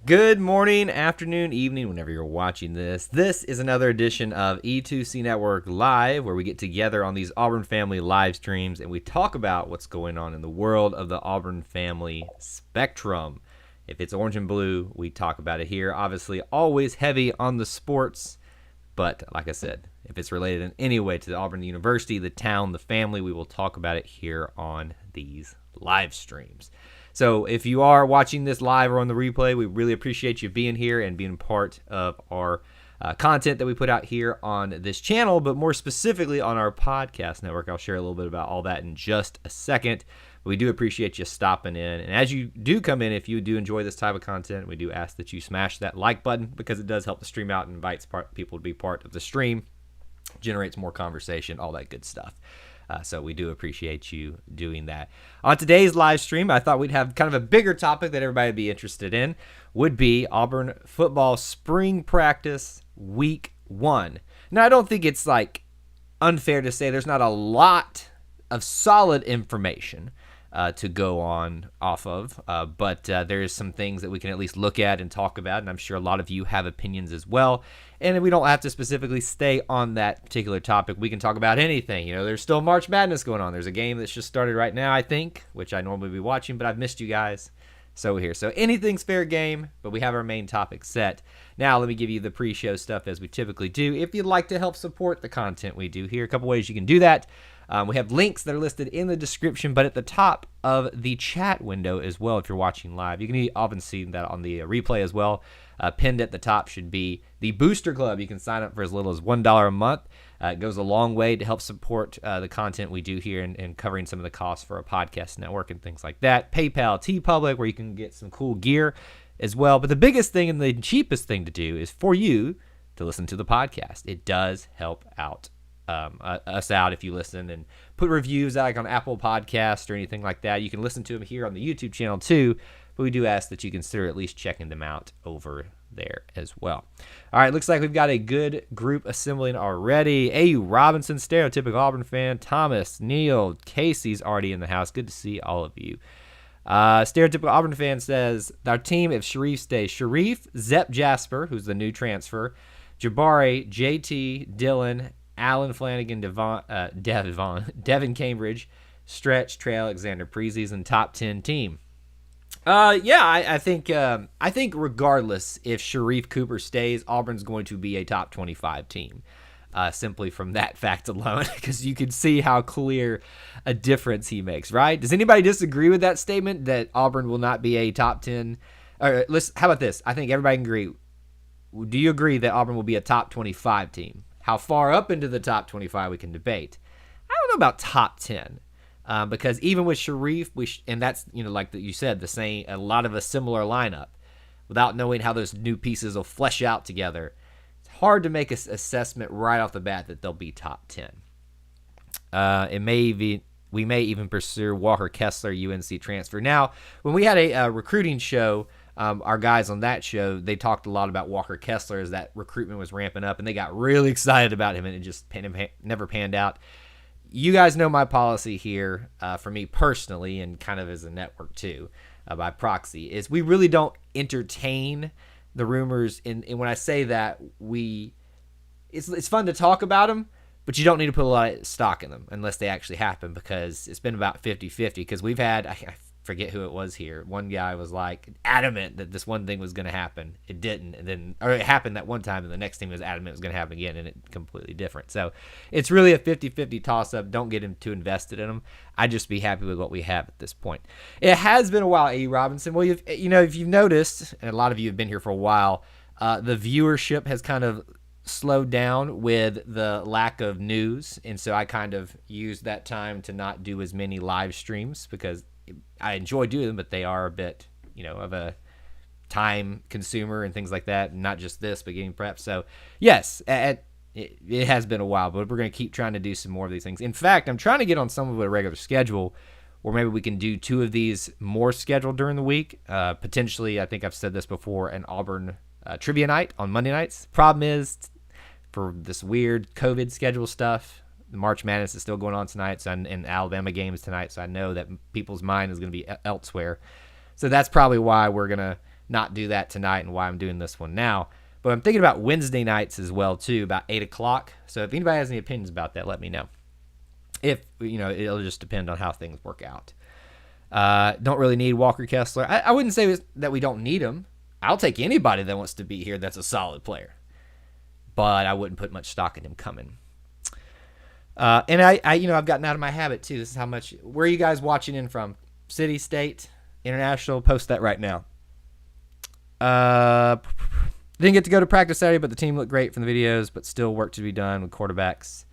Good morning, afternoon, evening, whenever you're watching this. This is another edition of E2C Network Live, where we get together on these Auburn Family live streams and we talk about what's going on in the world of the Auburn Family spectrum. If it's orange and blue, we talk about it here. Obviously, always heavy on the sports, but like I said, if it's related in any way to the Auburn University, the town, the family, we will talk about it here on these live streams. So if you are watching this live or on the replay, we really appreciate you being here and being part of our content that we put out here on this channel, but more specifically on our podcast network. I'll share a little bit about all that in just a second. We do appreciate you stopping in. And as you do come in, if you do enjoy this type of content, we do ask that you smash that like button because it does help the stream out and invites people to be part of the stream, generates more conversation, all that good stuff. So we do appreciate you doing that. On today's live stream, I thought we'd have kind of a bigger topic that everybody would be interested in, would be Auburn football spring practice week 1. Now, I don't think it's like unfair to say there's not a lot of solid information to go on off of, but there's some things that we can at least look at and talk about, and I'm sure a lot of you have opinions as well. And we don't have to specifically stay on that particular topic. We can talk about anything. You know, there's still March Madness going on. There's a game that's just started right now, I think, which I normally be watching, but I've missed you guys. So we're here. So anything's fair game, but we have our main topic set. Now let me give you the pre-show stuff as we typically do. If you'd like to help support the content we do here, a couple ways you can do that. We have links that are listed in the description, but at the top of the chat window as well if you're watching live. You can often see that on the replay as well. Pinned at the top should be the Booster Club. You can sign up for as little as $1 a month. It goes a long way to help support the content we do here and covering some of the costs for a podcast network and things like that. PayPal, TeePublic, where you can get some cool gear as well. But the biggest thing and the cheapest thing to do is for you to listen to the podcast. It does help out us out if you listen and put reviews out like on Apple Podcasts or anything like that. You can listen to them here on the YouTube channel too, but we do ask that you consider at least checking them out over there as well. All right, looks like we've got a good group assembling already. A.U. Robinson, stereotypical Auburn fan. Thomas, Neil, Casey's already in the house. Good to see all of you. Stereotypical Auburn fan says, our team, if Sharif stays, Sharif, Zep Jasper, who's the new transfer, Jabari, JT, Dylan, Alan Flanagan, Devin Cambridge, Stretch, Trey Alexander, preseason top 10 team. I think regardless if Sharif Cooper stays, Auburn's going to be a top 25 team. Simply from that fact alone, because you can see how clear a difference he makes, right? Does anybody disagree with that statement that Auburn will not be a top 10? How about this? I think everybody can agree. Do you agree that Auburn will be a top 25 team? How far up into the top 25 we can debate. I don't know about top 10. Because even with Sharif, and that's, like you said, a lot of a similar lineup, without knowing how those new pieces will flesh out together, it's hard to make an assessment right off the bat that they'll be top 10. We may even pursue Walker Kessler UNC transfer. Now, when we had a recruiting show, our guys on that show, they talked a lot about Walker Kessler as that recruitment was ramping up, and they got really excited about him, and it just never panned out. You guys know my policy here, for me personally, and kind of as a network too, by proxy, is we really don't entertain the rumors. And when I say that, it's fun to talk about them, but you don't need to put a lot of stock in them unless they actually happen, because it's been about 50-50. Because we've had, I forget who it was here. One guy was like adamant that this one thing was going to happen. It didn't, or it happened that one time, and the next thing was adamant it was going to happen again, and it's completely different. So it's really a 50-50 toss-up. Don't get him too invested in them. I'd just be happy with what we have at this point. It has been a while, A. Robinson. Well, if you've noticed, and a lot of you have been here for a while, the viewership has kind of slowed down with the lack of news, and so I kind of used that time to not do as many live streams because I enjoy doing them, but they are a bit, of a time consumer and things like that, and not just this, but getting prepped. So, yes, it has been a while, but we're going to keep trying to do some more of these things. In fact, I'm trying to get on some of a regular schedule or maybe we can do 2 of these more scheduled during the week. Potentially, I think I've said this before, an Auburn trivia night on Monday nights. Problem is, for this weird COVID schedule stuff, the March Madness is still going on tonight, and Alabama games tonight, so I know that people's mind is going to be elsewhere. So that's probably why we're going to not do that tonight and why I'm doing this one now. But I'm thinking about Wednesday nights as well, too, about 8 o'clock. So if anybody has any opinions about that, let me know. If, it'll just depend on how things work out. Don't really need Walker Kessler. I wouldn't say that we don't need him. I'll take anybody that wants to be here that's a solid player. But I wouldn't put much stock in him coming. And I've gotten out of my habit, too. This is how much. Where are you guys watching in from? City, state, international? Post that right now. Didn't get to go to practice Saturday, but the team looked great from the videos, but still work to be done with quarterbacks.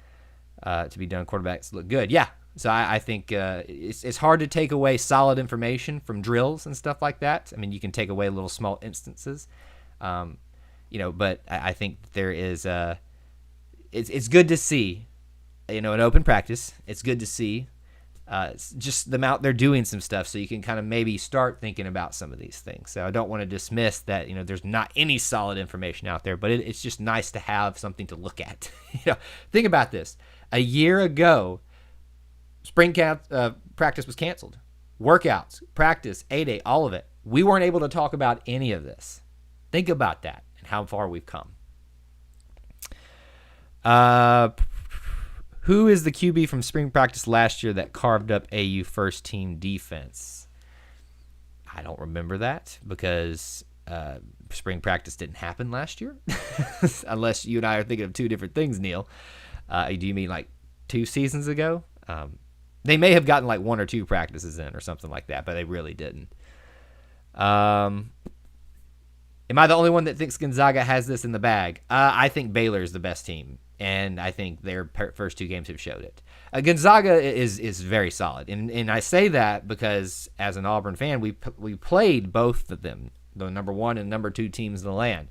Quarterbacks look good. Yeah. So I think it's hard to take away solid information from drills and stuff like that. I mean, you can take away little small instances, but I think there is it's good to see, an open practice. It's good to see just them out there doing some stuff so you can kind of maybe start thinking about some of these things. So I don't want to dismiss that, there's not any solid information out there, but it's just nice to have something to look at. Think about this. A year ago, spring practice was canceled. Workouts, practice, A-Day, all of it. We weren't able to talk about any of this. Think about that and how far we've come. Who is the QB from spring practice last year that carved up AU first team defense? I don't remember that because spring practice didn't happen last year. Unless you and I are thinking of two different things, Neil. Do you mean like 2 seasons ago? They may have gotten like 1 or 2 practices in or something like that, but they really didn't. Am I the only one that thinks Gonzaga has this in the bag? I think Baylor is the best team, and I think their first 2 games have showed it. Gonzaga is very solid, and I say that because as an Auburn fan, we played both of them, the number 1 and number 2 teams in the land,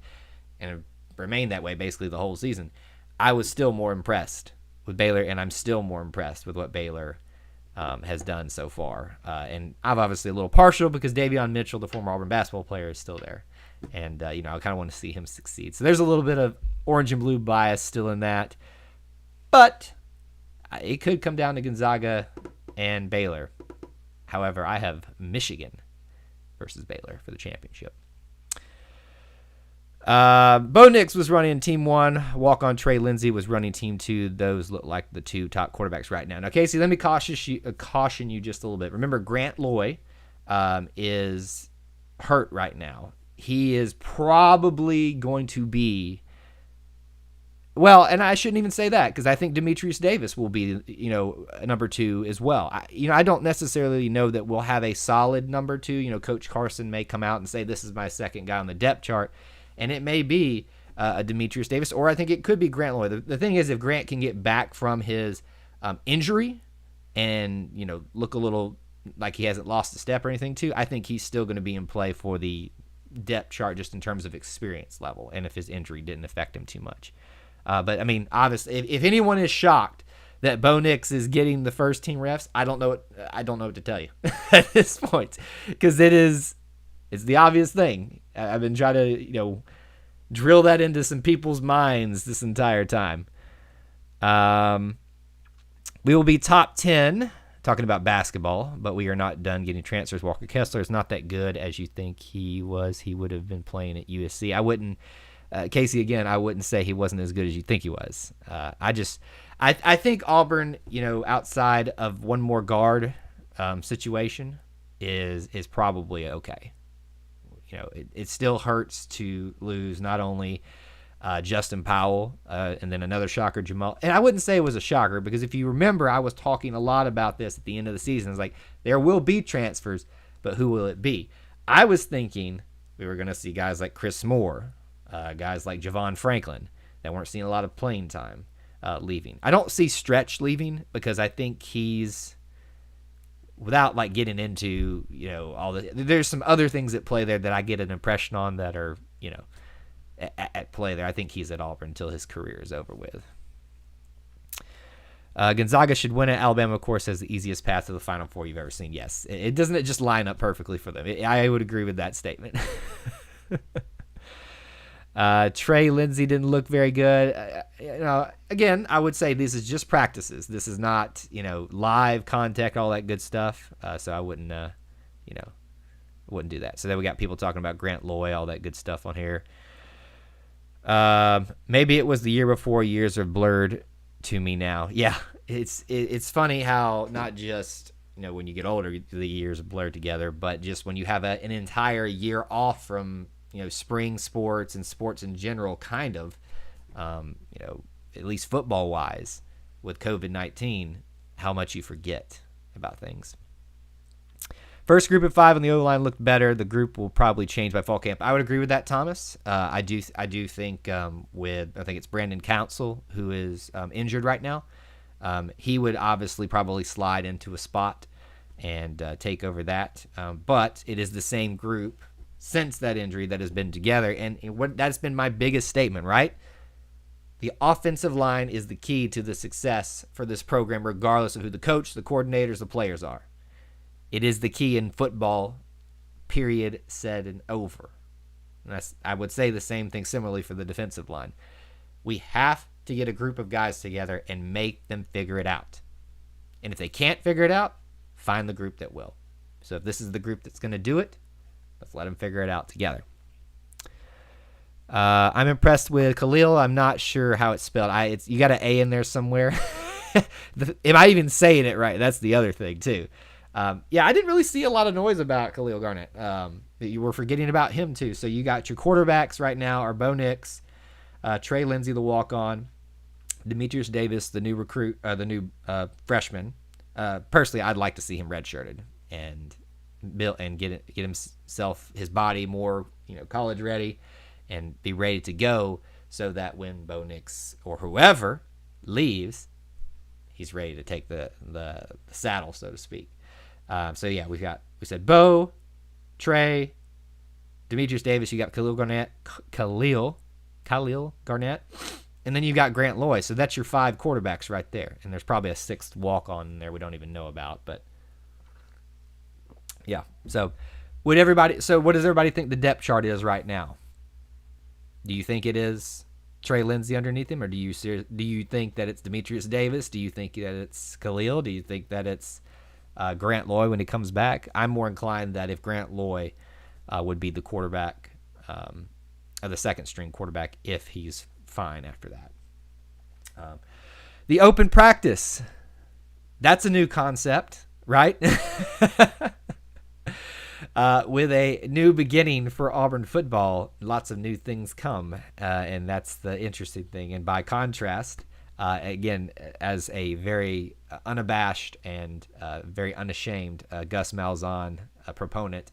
and it remained that way basically the whole season. I was still more impressed with Baylor, and I'm still more impressed with what Baylor has done so far. And I'm obviously a little partial because Davion Mitchell, the former Auburn basketball player, is still there. And, I kind of want to see him succeed. So there's a little bit of orange and blue bias still in that. But it could come down to Gonzaga and Baylor. However, I have Michigan versus Baylor for the championship. Bo Nix was running Team 1. Walk-on Trey Lindsey was running Team 2. Those look like the 2 top quarterbacks right now. Now, Casey, let me caution you just a little bit. Remember, Grant Loy is hurt right now. He is probably going to be – well, and I shouldn't even say that because I think Demetrius Davis will be, number 2 as well. I don't necessarily know that we'll have a solid number 2. Coach Harsin may come out and say this is my second guy on the depth chart. And it may be a Demetrius Davis, or I think it could be Grant Loy. The thing is, if Grant can get back from his injury and, look a little like he hasn't lost a step or anything too, I think he's still going to be in play for the depth chart just in terms of experience level and if his injury didn't affect him too much. But, I mean, obviously, if anyone is shocked that Bo Nix is getting the first team refs, I don't know what to tell you at this point because it's the obvious thing. I've been trying to, drill that into some people's minds this entire time. We will be top 10 talking about basketball, but we are not done getting transfers. Walker Kessler is not that good as you think he was. He would have been playing at USC. I wouldn't, Casey, again, I wouldn't say he wasn't as good as you think he was. I think Auburn, outside of one more guard situation is probably okay. It still hurts to lose not only Justin Powell and then another shocker, Jamal. And I wouldn't say it was a shocker because if you remember, I was talking a lot about this at the end of the season. It's like there will be transfers, but who will it be? I was thinking we were going to see guys like Chris Moore, guys like Javon Franklin that weren't seeing a lot of playing time leaving. I don't see Stretch leaving because I think he's – without like getting into, all the, there's some other things at play there that I get an impression on that are, at play there. I think he's at Auburn until his career is over with. Gonzaga should win it. Alabama, of course, has the easiest path to the Final Four you've ever seen. Yes. It doesn't just line up perfectly for them. I would agree with that statement. Trey Lindsey didn't look very good. Again, I would say this is just practices. This is not, live contact, all that good stuff. So I wouldn't, Wouldn't do that. So then we got people talking about Grant Loy, all that good stuff on here. Maybe it was the year before. Years are blurred to me now. Yeah, it's funny how not just when you get older the years are blurred together, but just when you have an entire year off from spring sports and sports in general, kind of, at least football wise, with COVID-19, how much you forget about things. First group of 5 on the O-line looked better. The group will probably change by fall camp. I would agree with that, Thomas. I do think I think it's Brandon Council who is injured right now. He would obviously probably slide into a spot and take over that. But it is the same group since that injury that has been together. And that's been my biggest statement, right? The offensive line is the key to the success for this program, regardless of who the coach, the coordinators, the players are. It is the key in football, period, said and over. And I would say the same thing similarly for the defensive line. We have to get a group of guys together and make them figure it out. And if they can't figure it out, find the group that will. So if this is the group that's going to do it, let's let them figure it out together. I'm impressed with Khalil. I'm not sure how it's spelled. You got an A in there somewhere. Am I even saying it right? That's the other thing, too. I didn't really see a lot of noise about Khalil Garnett. You were forgetting about him, too. So you got your quarterbacks right now are Bo Nix, Trey Lindsey, the walk-on, Demetrius Davis, the new recruit, the new freshman. Personally, I'd like to see him redshirted and get himself, his body more, college ready and be ready to go so that when Bo Nix or whoever leaves, he's ready to take the saddle, so to speak. We said Bo, Trey, Demetrius Davis. You got Khalil Garnett, and then you got Grant Loy. So that's your 5 quarterbacks right there. And there's probably a 6th walk-on in there we don't even know about. But yeah. So what does everybody think the depth chart is right now? Do you think it is Trey Lindsey underneath him, or do you think that it's Demetrius Davis? Do you think that it's Khalil? Do you think that it's Grant Loy when he comes back? I'm more inclined that if Grant Loy would be the quarterback, the second string quarterback, if he's fine after that. The open practice, that's a new concept, right? With a new beginning for Auburn football, lots of new things come, and that's the interesting thing. And by contrast, again, as a very unabashed and very unashamed Gus Malzahn proponent,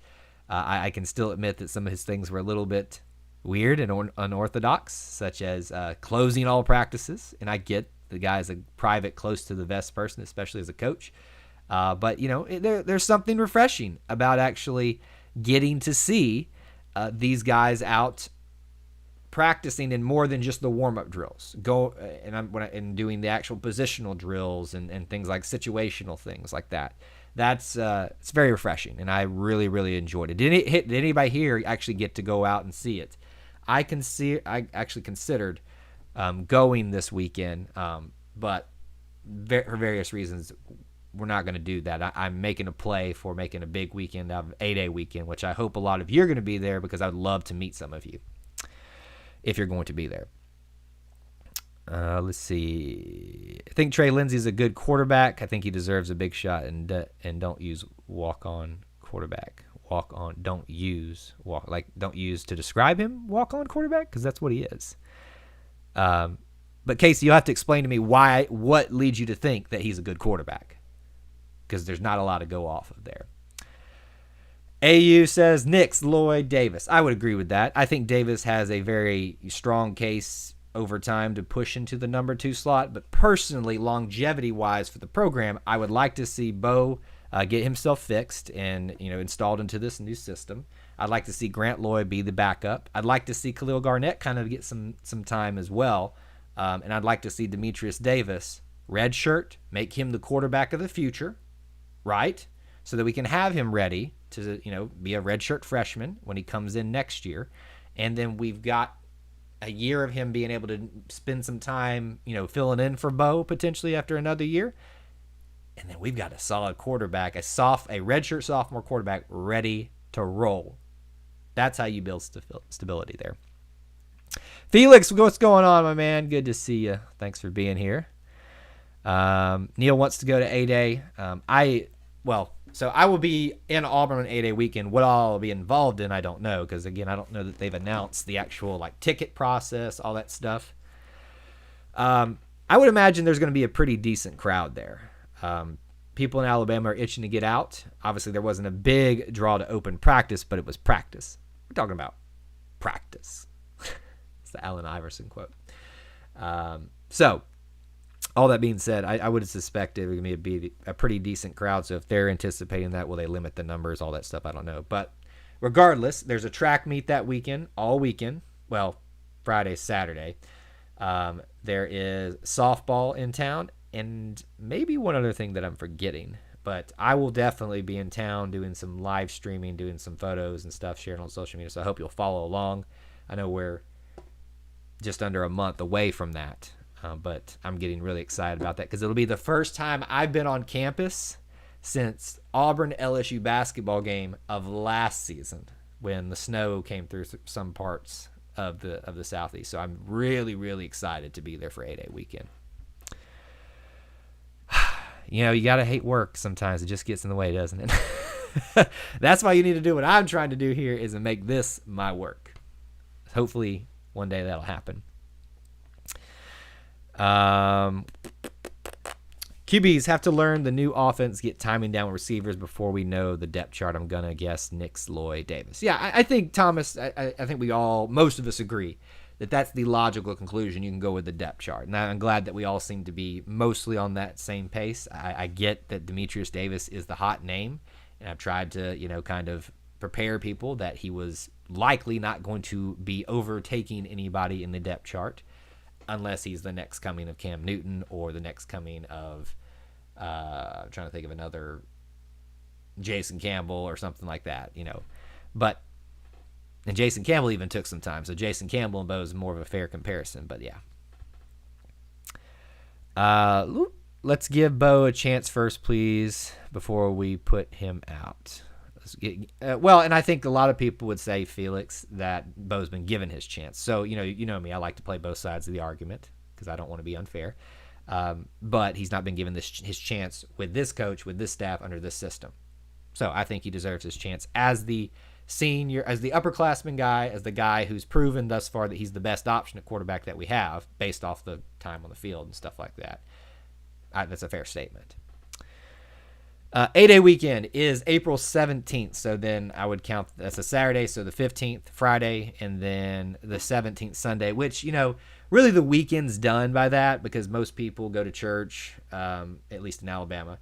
I can still admit that some of his things were a little bit weird and unorthodox, such as closing all practices. And I get the guy's a private, close to the vest person, especially as a coach. But there's something refreshing about actually getting to see these guys out practicing in more than just the warm-up drills. And doing the actual positional drills and things like situational things like that. That's it's very refreshing, and I really, really enjoyed it. Did anybody here actually get to go out and see it? I actually considered going this weekend, but for various reasons, we're not going to do that. I'm making a play for making a big weekend out of an 8-day weekend, which I hope a lot of you are going to be there because I would love to meet some of you if you're going to be there. Let's see. I think Trey Lindsey's a good quarterback. I think he deserves a big shot, and don't use walk-on quarterback. Don't use to describe him walk-on quarterback, because that's what he is. But Casey, you'll have to explain to me what leads you to think that he's a good quarterback, because there's not a lot to go off of there. AU says Nix, Lloyd, Davis. I would agree with that. I think Davis has a very strong case over time to push into the number 2 slot, but personally, longevity-wise for the program, I would like to see Bo get himself fixed and installed into this new system. I'd like to see Grant Loy be the backup. I'd like to see Khalil Garnett kind of get some time as well, and I'd like to see Demetrius Davis redshirt, make him the quarterback of the future, right? So that we can have him ready to be a redshirt freshman when he comes in next year, and then we've got a year of him being able to spend some time, filling in for Bo potentially after another year. And then we've got a solid quarterback, a redshirt sophomore quarterback ready to roll. That's how you build stability there. Felix, what's going on, my man? Good to see you. Thanks for being here. Neil wants to go to A-Day. So I will be in Auburn on A-Day weekend. What I'll be involved in, I don't know, because, again, I don't know that they've announced the actual ticket process, all that stuff. I would imagine there's going to be a pretty decent crowd there. People in Alabama are itching to get out. Obviously, there wasn't a big draw to open practice, but it was practice. We're talking about practice. It's the Allen Iverson quote. So, all that being said, I would suspect it would be a pretty decent crowd. So if they're anticipating that, will they limit the numbers, all that stuff? I don't know. But regardless, there's a track meet that weekend, all weekend. Well, Friday, Saturday. There is softball in town and maybe one other thing that I'm forgetting. But I will definitely be in town doing some live streaming, doing some photos and stuff, sharing on social media. So I hope you'll follow along. I know we're just under a month away from that. But I'm getting really excited about that because it'll be the first time I've been on campus since Auburn LSU basketball game of last season when the snow came through some parts of the Southeast. So I'm really, really excited to be there for 8-day weekend. You got to hate work sometimes. It just gets in the way, doesn't it? That's why you need to do what I'm trying to do here is to make this my work. Hopefully one day that'll happen. QBs have to learn the new offense, get timing down with receivers before we know the depth chart. I'm going to guess Nix, Lloyd, Davis. Yeah, I think, Thomas, I think most of us agree that that's the logical conclusion. You can go with the depth chart. And I'm glad that we all seem to be mostly on that same pace. I get that Demetrius Davis is the hot name, and I've tried to, kind of prepare people that he was likely not going to be overtaking anybody in the depth chart. Unless he's the next coming of Cam Newton or the next coming of, I'm trying to think of another Jason Campbell or something like that, But, and Jason Campbell even took some time. So Jason Campbell and Bo is more of a fair comparison. But yeah. Let's give Bo a chance first, please, before we put him out. And I think a lot of people would say, Felix, that Bo's been given his chance. So, you know me, I like to play both sides of the argument because I don't want to be unfair. But he's not been given his chance with this coach, with this staff, under this system. So I think he deserves his chance as the senior, as the upperclassman guy, as the guy who's proven thus far that he's the best option at quarterback that we have based off the time on the field and stuff like that. That's a fair statement. 8-day weekend is April 17th, so then I would count that's a Saturday, so the 15th Friday, and then the 17th Sunday, which, really the weekend's done by that because most people go to church, at least in Alabama.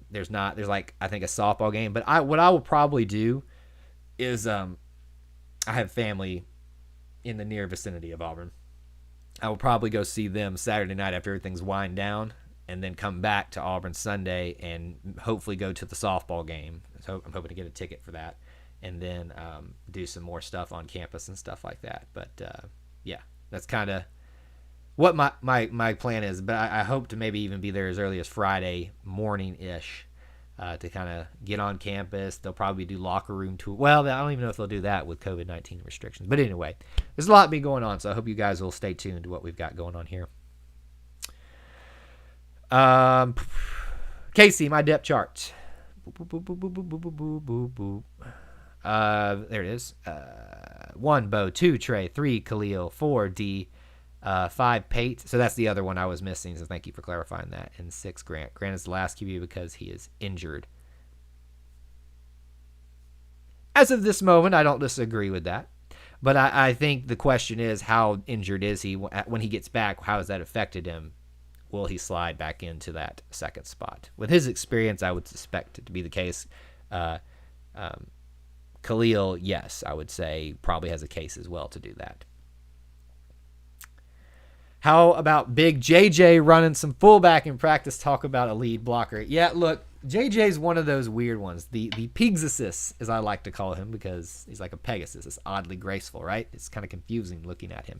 There's I think a softball game, but what I will probably do is I have family in the near vicinity of Auburn. I will probably go see them Saturday night after everything's wind down, and then come back to Auburn Sunday and hopefully go to the softball game. So I'm hoping to get a ticket for that, and then do some more stuff on campus and stuff like that. But yeah, that's kind of what my plan is. But I hope to maybe even be there as early as Friday morning-ish to kind of get on campus. They'll probably do locker room tour. Well, I don't even know if they'll do that with COVID-19 restrictions. But anyway, there's a lot be going on, so I hope you guys will stay tuned to what we've got going on here. Casey, my depth chart. There it is. 1, Bo. 2, Trey. 3, Khalil. 4, D. 5, Pate. So that's the other one I was missing, so thank you for clarifying that. And 6, Grant. Grant is the last QB because he is injured. As of this moment, I don't disagree with that. But I think the question is, how injured is he? When he gets back, how has that affected him? Will he slide back into that second spot? With his experience, I would suspect it to be the case. Khalil, yes, I would say probably has a case as well to do that. How about Big JJ running some fullback in practice? Talk about a lead blocker. Yeah, look, JJ's one of those weird ones. The Pegues, as I like to call him, because he's like a Pegasus. It's oddly graceful, right? It's kind of confusing looking at him.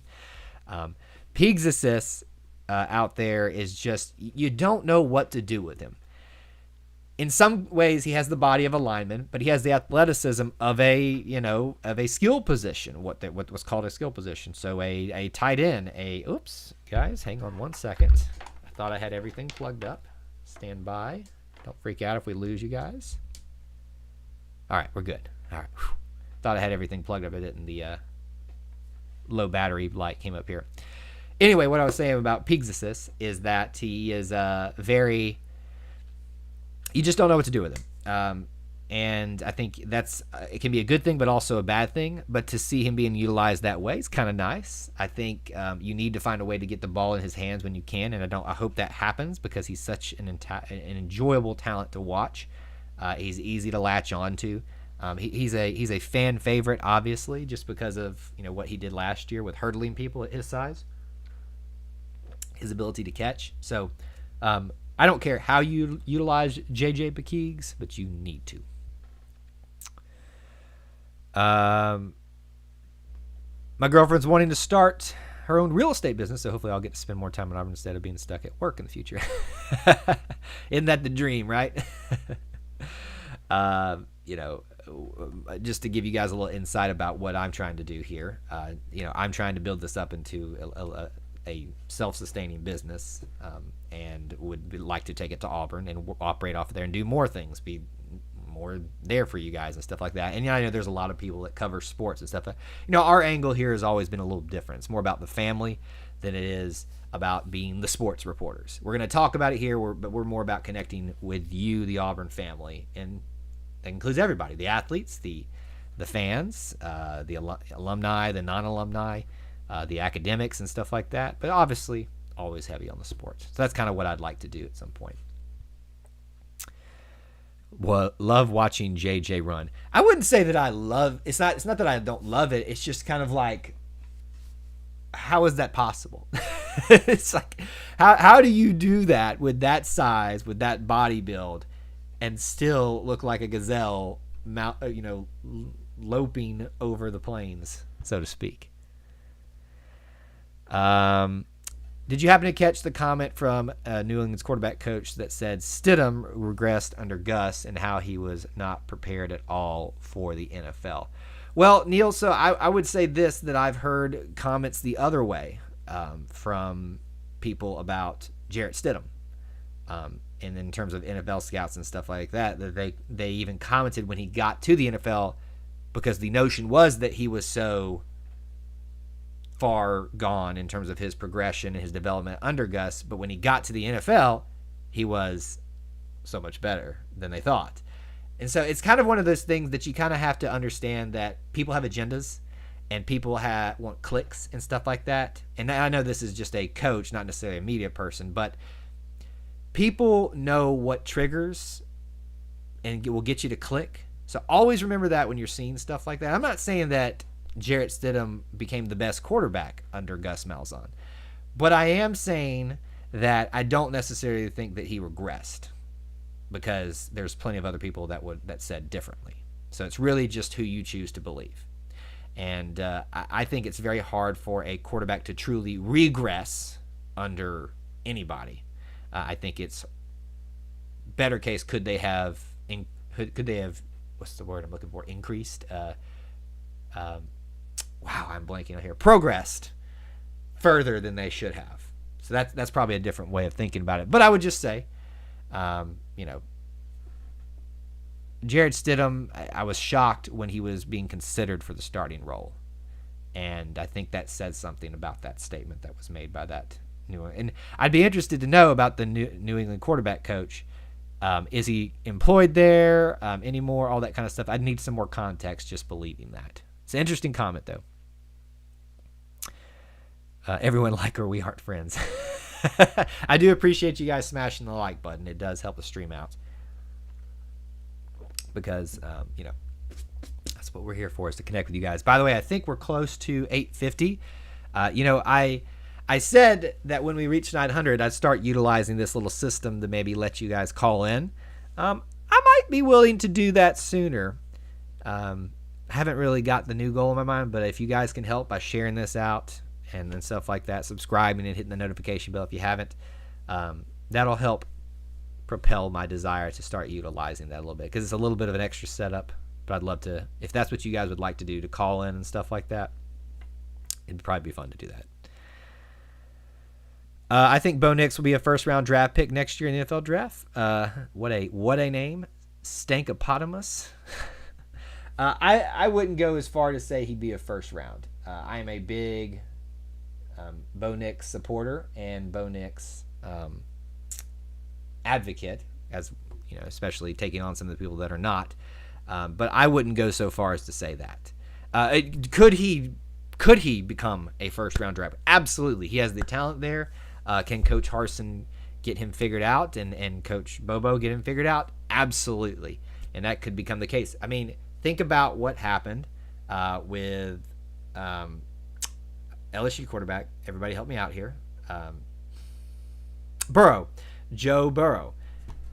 Pegues out there is just, you don't know what to do with him. in some ways, he has the body of a lineman, but he has the athleticism of a skill position, what was called a skill position. So a tight end, oops, guys, hang on 1 second. I thought I had everything plugged up. Stand by. Don't freak out if we lose you guys. All right, we're good. All right. Whew. Thought I had everything plugged up. I didn't. The low battery light came up here. Anyway, what I was saying about Pegues is that he is very... You just don't know what to do with him. And I think it can be a good thing, but also a bad thing. But to see him being utilized that way is kind of nice. I think you need to find a way to get the ball in his hands when you can, and I hope that happens because he's such an enjoyable talent to watch. He's easy to latch on to. He's a fan favorite, obviously, just because of what he did last year with hurdling people at his size, his ability to catch. So I don't care how you utilize JJ Pegues, but you need to. My girlfriend's wanting to start her own real estate business, so hopefully I'll get to spend more time in Auburn instead of being stuck at work in the future. Isn't that the dream, right? Just to give you guys a little insight about what I'm trying to do here. I'm trying to build this up into a self-sustaining business, and would like to take it to Auburn and operate off of there and do more things, be more there for you guys and stuff like that. And I know there's a lot of people that cover sports and stuff. Our angle here has always been a little different. It's more about the family than it is about being the sports reporters. We're going to talk about it here, but we're more about connecting with you, the Auburn family, and that includes everybody: the athletes, the fans, the alumni, the non-alumni, the academics and stuff like that. But obviously, always heavy on the sports. So that's kind of what I'd like to do at some point. Well, love watching JJ run. I wouldn't say that I love. It's not that I don't love it. It's just kind of like, how is that possible? It's like, how do you do that with that size, with that body build, and still look like a gazelle, loping over the plains, so to speak? Did you happen to catch the comment from New England's quarterback coach that said Stidham regressed under Gus and how he was not prepared at all for the NFL? Well, Neil, so I would say this, that I've heard comments the other way from people about Jarrett Stidham, and in terms of NFL scouts and stuff like that, that they even commented when he got to the NFL, because the notion was that he was so far gone in terms of his progression and his development under Gus, but when he got to the NFL, he was so much better than they thought. And so it's kind of one of those things that you kind of have to understand, that people have agendas and people want clicks and stuff like that. And I know this is just a coach, not necessarily a media person, but people know what triggers and will get you to click. So always remember that when you're seeing stuff like that. I'm not saying that Jarrett Stidham became the best quarterback under Gus Malzahn, but I am saying that I don't necessarily think that he regressed, because there's plenty of other people that said differently. So it's really just who you choose to believe. And I think it's very hard for a quarterback to truly regress under anybody. I think it's better case, could they have what's the word I'm looking for? Increased. Wow, I'm blanking on here. Progressed further than they should have. So that's probably a different way of thinking about it. But I would just say, Jarrett Stidham, I was shocked when he was being considered for the starting role. And I think that says something about that statement that was made by that New England. And I'd be interested to know about the New England quarterback coach. Is he employed there anymore? All that kind of stuff. I'd need some more context just believing that. It's an interesting comment, though. Everyone like her, we aren't friends. I do appreciate you guys smashing the like button. It does help the stream out. Because, that's what we're here for, is to connect with you guys. By the way, I think we're close to 850. I said that when we reach 900, I'd start utilizing this little system to maybe let you guys call in. I might be willing to do that sooner. I haven't really got the new goal in my mind, but if you guys can help by sharing this out and stuff like that, subscribing and hitting the notification bell if you haven't, that'll help propel my desire to start utilizing that a little bit, because it's a little bit of an extra setup. But I'd love to, if that's what you guys would like to do, to call in and stuff like that. It'd probably be fun to do that. I think Bo Nix will be a first-round draft pick next year in the NFL draft. What a name, Stankopotamus. I wouldn't go as far to say he'd be a first round. I am a big Bo Nix supporter and Bo Nix advocate, as you know, especially taking on some of the people that are not. But I wouldn't go so far as to say that. Could he become a first round draft? Absolutely, he has the talent there. Can Coach Harsin get him figured out, and Coach Bobo get him figured out? Absolutely, and that could become the case. I mean, think about what happened with LSU quarterback. Everybody help me out here. Joe Burrow.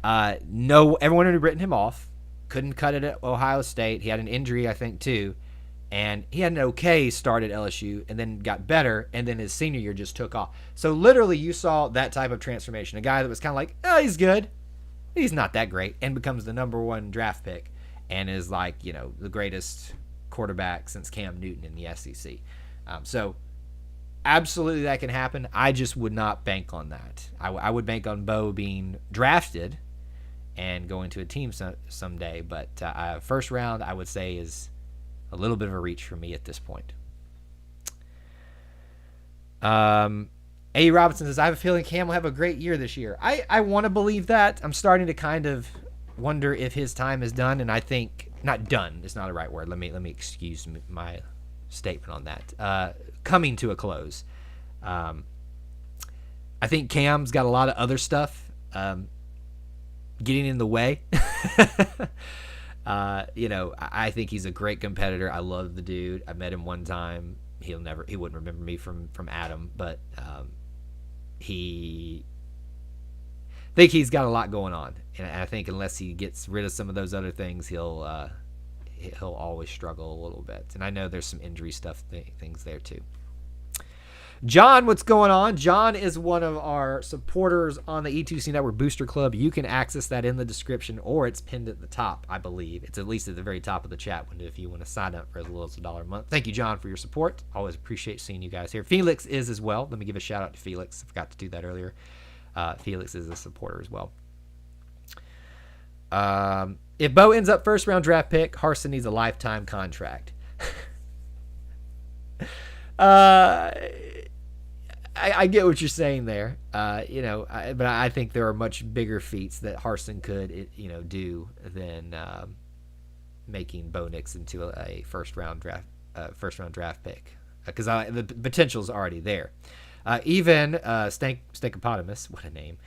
Everyone had written him off. Couldn't cut it at Ohio State. He had an injury, I think, too. And he had an okay start at LSU and then got better, and then his senior year just took off. So literally you saw that type of transformation. A guy that was kind of like, oh, he's good. He's not that great, and becomes the number one draft pick and is like, you know, the greatest quarterback since Cam Newton in the SEC. So absolutely that can happen. I just would not bank on that. I would bank on Bo being drafted and going to a team someday. But first round, I would say, is a little bit of a reach for me at this point. A. Robinson says, I have a feeling Cam will have a great year this year. I want to believe that. I'm starting to kind of wonder if his time is done, and I think not done. It's not the right word. Let me excuse my statement on that. Coming to a close. I think Cam's got a lot of other stuff getting in the way. You know, I think he's a great competitor. I love the dude. I met him one time. He wouldn't remember me from Adam, but I think he's got a lot going on, and I think unless he gets rid of some of those other things, he'll always struggle a little bit. And I know there's some injury stuff things there too. John, what's going on? John is one of our supporters on the E2C Network Booster Club. You can access that in the description, or it's pinned at the top, I believe. It's at least at the very top of the chat window if you want to sign up for as little as $1 a month. Thank you, John, for your support. Always appreciate seeing you guys here. Felix is as well. Let me give a shout out to Felix. I forgot to do that earlier. Felix is a supporter as well. If Bo ends up first round draft pick, Harsin needs a lifetime contract. I get what you're saying there, you know, but I think there are much bigger feats that Harsin could, you know, do than making Bo Nix into a first round draft pick, because the potential is already there. Even Stankopotamus, what a name,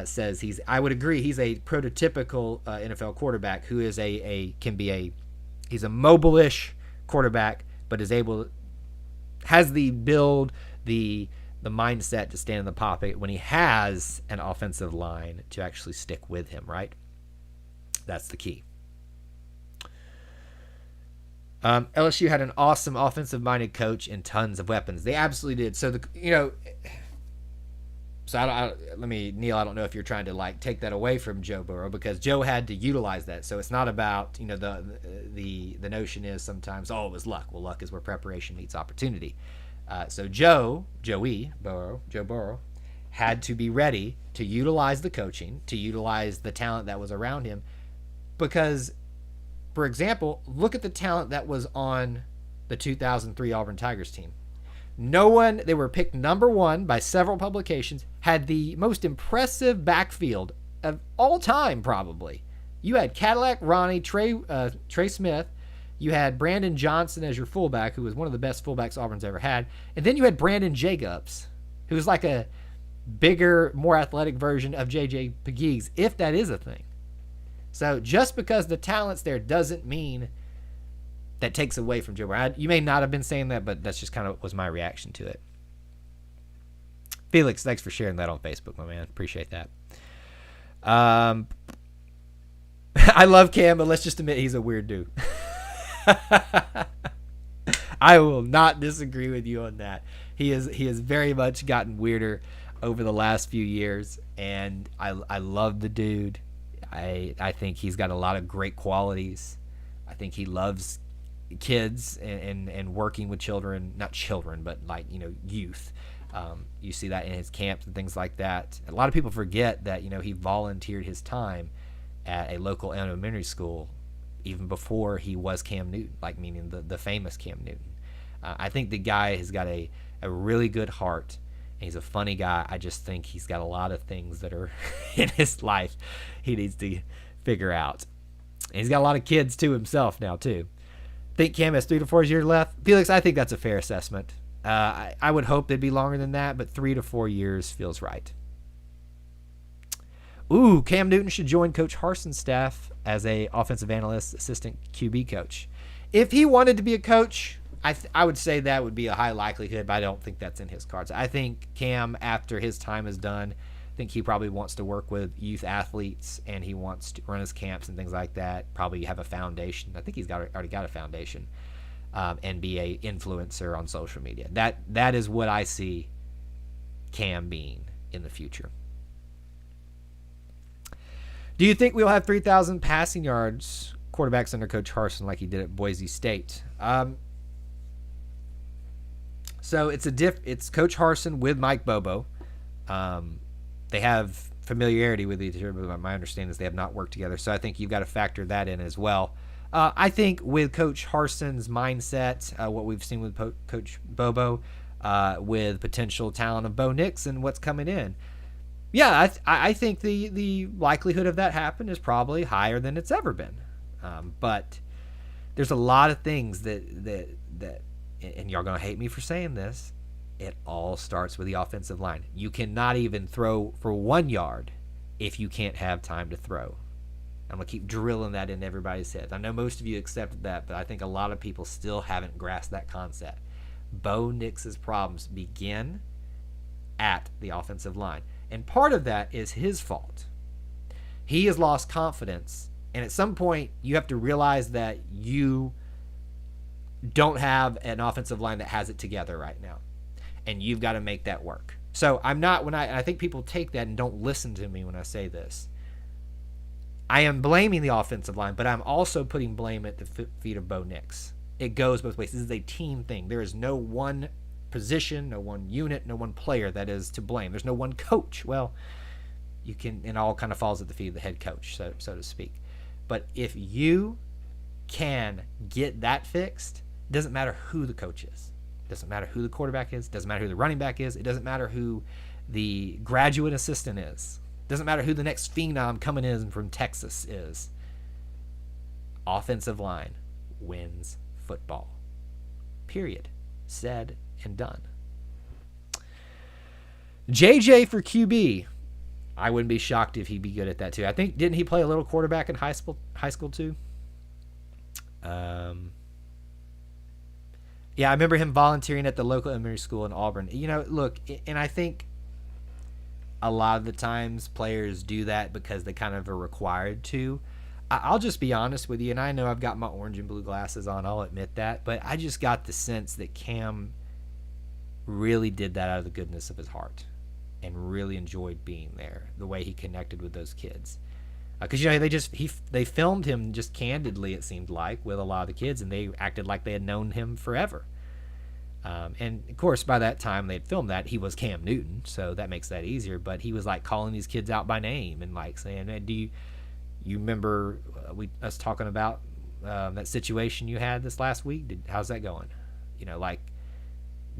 says I would agree, he's a prototypical NFL quarterback who is he's a mobile-ish quarterback, but has the build, the mindset to stand in the pocket when he has an offensive line to actually stick with him, right? That's the key. LSU had an awesome offensive-minded coach and tons of weapons. They absolutely did. So Neil, I don't know if you're trying to like take that away from Joe Burrow, because Joe had to utilize that. So it's not about, you know, the notion is sometimes, oh, it was luck. Well, luck is where preparation meets opportunity. So Joe Burrow had to be ready to utilize the coaching, to utilize the talent that was around him, because, for example, look at the talent that was on the 2003 Auburn Tigers team. They were picked number one by several publications, had the most impressive backfield of all time, probably. You had Cadillac Ronnie, Trey Smith. You had Brandon Johnson as your fullback, who was one of the best fullbacks Auburn's ever had. And then you had Brandon Jacobs, who was like a bigger, more athletic version of J.J. Pegues, if that is a thing. So just because the talent's there doesn't mean that takes away from Joe Burrow. You may not have been saying that, but that's just kind of was my reaction to it. Felix, thanks for sharing that on Facebook, my man. Appreciate that. I love Cam, but let's just admit he's a weird dude. I will not disagree with you on that. He has very much gotten weirder. over the last few years, and I love the dude. I think he's got a lot of great qualities. I think he loves kids and working with children, not children, but like, youth. You see that in his camps and things like that. A lot of people forget that, he volunteered his time at a local elementary school even before he was Cam Newton, like meaning the famous Cam Newton. I think the guy has got a really good heart, and he's a funny guy. I just think he's got a lot of things that are in his life he needs to figure out. And he's got a lot of kids to himself now too. I think Cam has 3 to 4 years left. Felix, I think that's a fair assessment. I would hope they'd be longer than that, but 3 to 4 years feels right. Ooh, Cam Newton should join Coach Harsin's staff as a offensive analyst, assistant QB coach. If he wanted to be a coach, I would say that would be a high likelihood, but I don't think that's in his cards. I think Cam, after his time is done, I think he probably wants to work with youth athletes, and he wants to run his camps and things like that, probably have a foundation. I think he's already got a foundation, and be a influencer on social media. That is what I see Cam being in the future. Do you think we'll have 3,000 passing yards quarterbacks under Coach Harsin like he did at Boise State? So it's Coach Harsin with Mike Bobo. They have familiarity with each other, but my understanding is they have not worked together. So I think you've got to factor that in as well. I think with Coach Harsin's mindset, what we've seen with Coach Bobo, with potential talent of Bo Nix and what's coming in, yeah, I think the likelihood of that happen is probably higher than it's ever been. But there's a lot of things that and y'all gonna hate me for saying this, it all starts with the offensive line. You cannot even throw for 1 yard if you can't have time to throw. I'm gonna keep drilling that in everybody's head. I know most of you accepted that, but I think a lot of people still haven't grasped that concept. Bo Nix's problems begin at the offensive line. And part of that is his fault. He has lost confidence. And at some point, you have to realize that you don't have an offensive line that has it together right now. And you've got to make that work. So I think people take that and don't listen to me when I say this. I am blaming the offensive line, but I'm also putting blame at the feet of Bo Nix. It goes both ways. This is a team thing. There is no one position, no one unit, no one player that is to blame. There's no one coach. Well, it all kind of falls at the feet of the head coach, so to speak. But if you can get that fixed, it doesn't matter who the coach is. It doesn't matter who the quarterback is. It doesn't matter who the running back is. It doesn't matter who the graduate assistant is. It doesn't matter who the next phenom coming in from Texas is. Offensive line wins football. Period. Said and done. JJ for QB. I wouldn't be shocked if he'd be good at that too. I think, didn't he play a little quarterback in high school too? Yeah, I remember him volunteering at the local elementary school in Auburn. Look, and I think a lot of the times players do that because they kind of are required to. I'll just be honest with you, and I know I've got my orange and blue glasses on, I'll admit that, but I just got the sense that Cam really did that out of the goodness of his heart and really enjoyed being there, the way he connected with those kids. Because they filmed him just candidly, it seemed like, with a lot of the kids, and they acted like they had known him forever. And of course, by that time they'd filmed that, he was Cam Newton, so that makes that easier. But he was like calling these kids out by name and like saying, "Hey, do you remember us talking about that situation you had this last week? How's that going?" Like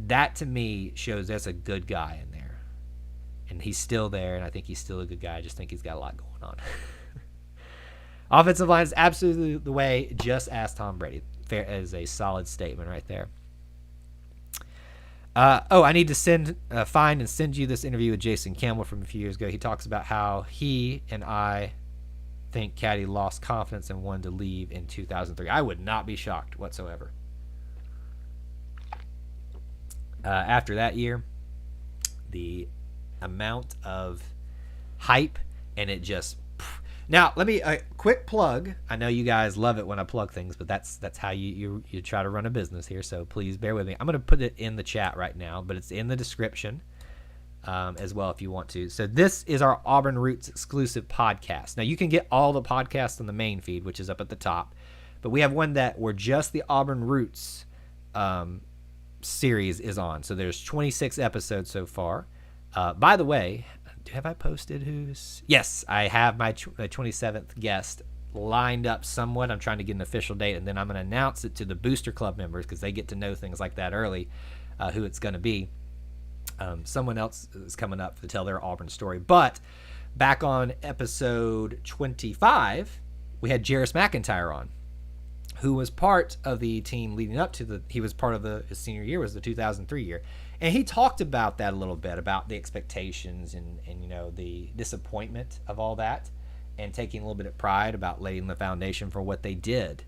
that to me shows there's a good guy in there, and he's still there, and I think he's still a good guy. I just think he's got a lot going on. Offensive line is absolutely the way. Just ask Tom Brady. Fair is a solid statement right there. I need to find and send you this interview with Jason Campbell from a few years ago. He talks about how he and I think Caddy lost confidence and wanted to leave in 2003. I would not be shocked whatsoever. After that year, the amount of hype and it just... Now, let me a quick plug. I know you guys love it when I plug things, but that's how you try to run a business here, so please bear with me. I'm going to put it in the chat right now, but it's in the description. as well if you want to. So this is our Auburn Roots exclusive podcast. Now you can get all the podcasts on the main feed, which is up at the top, but we have one that where just the Auburn Roots series is on. So there's 26 episodes so far. By the way, have I posted who's? Yes, I have my 27th guest lined up somewhat. I'm trying to get an official date, and then I'm going to announce it to the Booster Club members because they get to know things like that early, who it's going to be. Someone else is coming up to tell their Auburn story. But back on episode 25, we had Jarris McIntyre on, who was part of the team leading up to he was part of his senior year, was the 2003 year. And he talked about that a little bit, about the expectations and the disappointment of all that, and taking a little bit of pride about laying the foundation for what they did,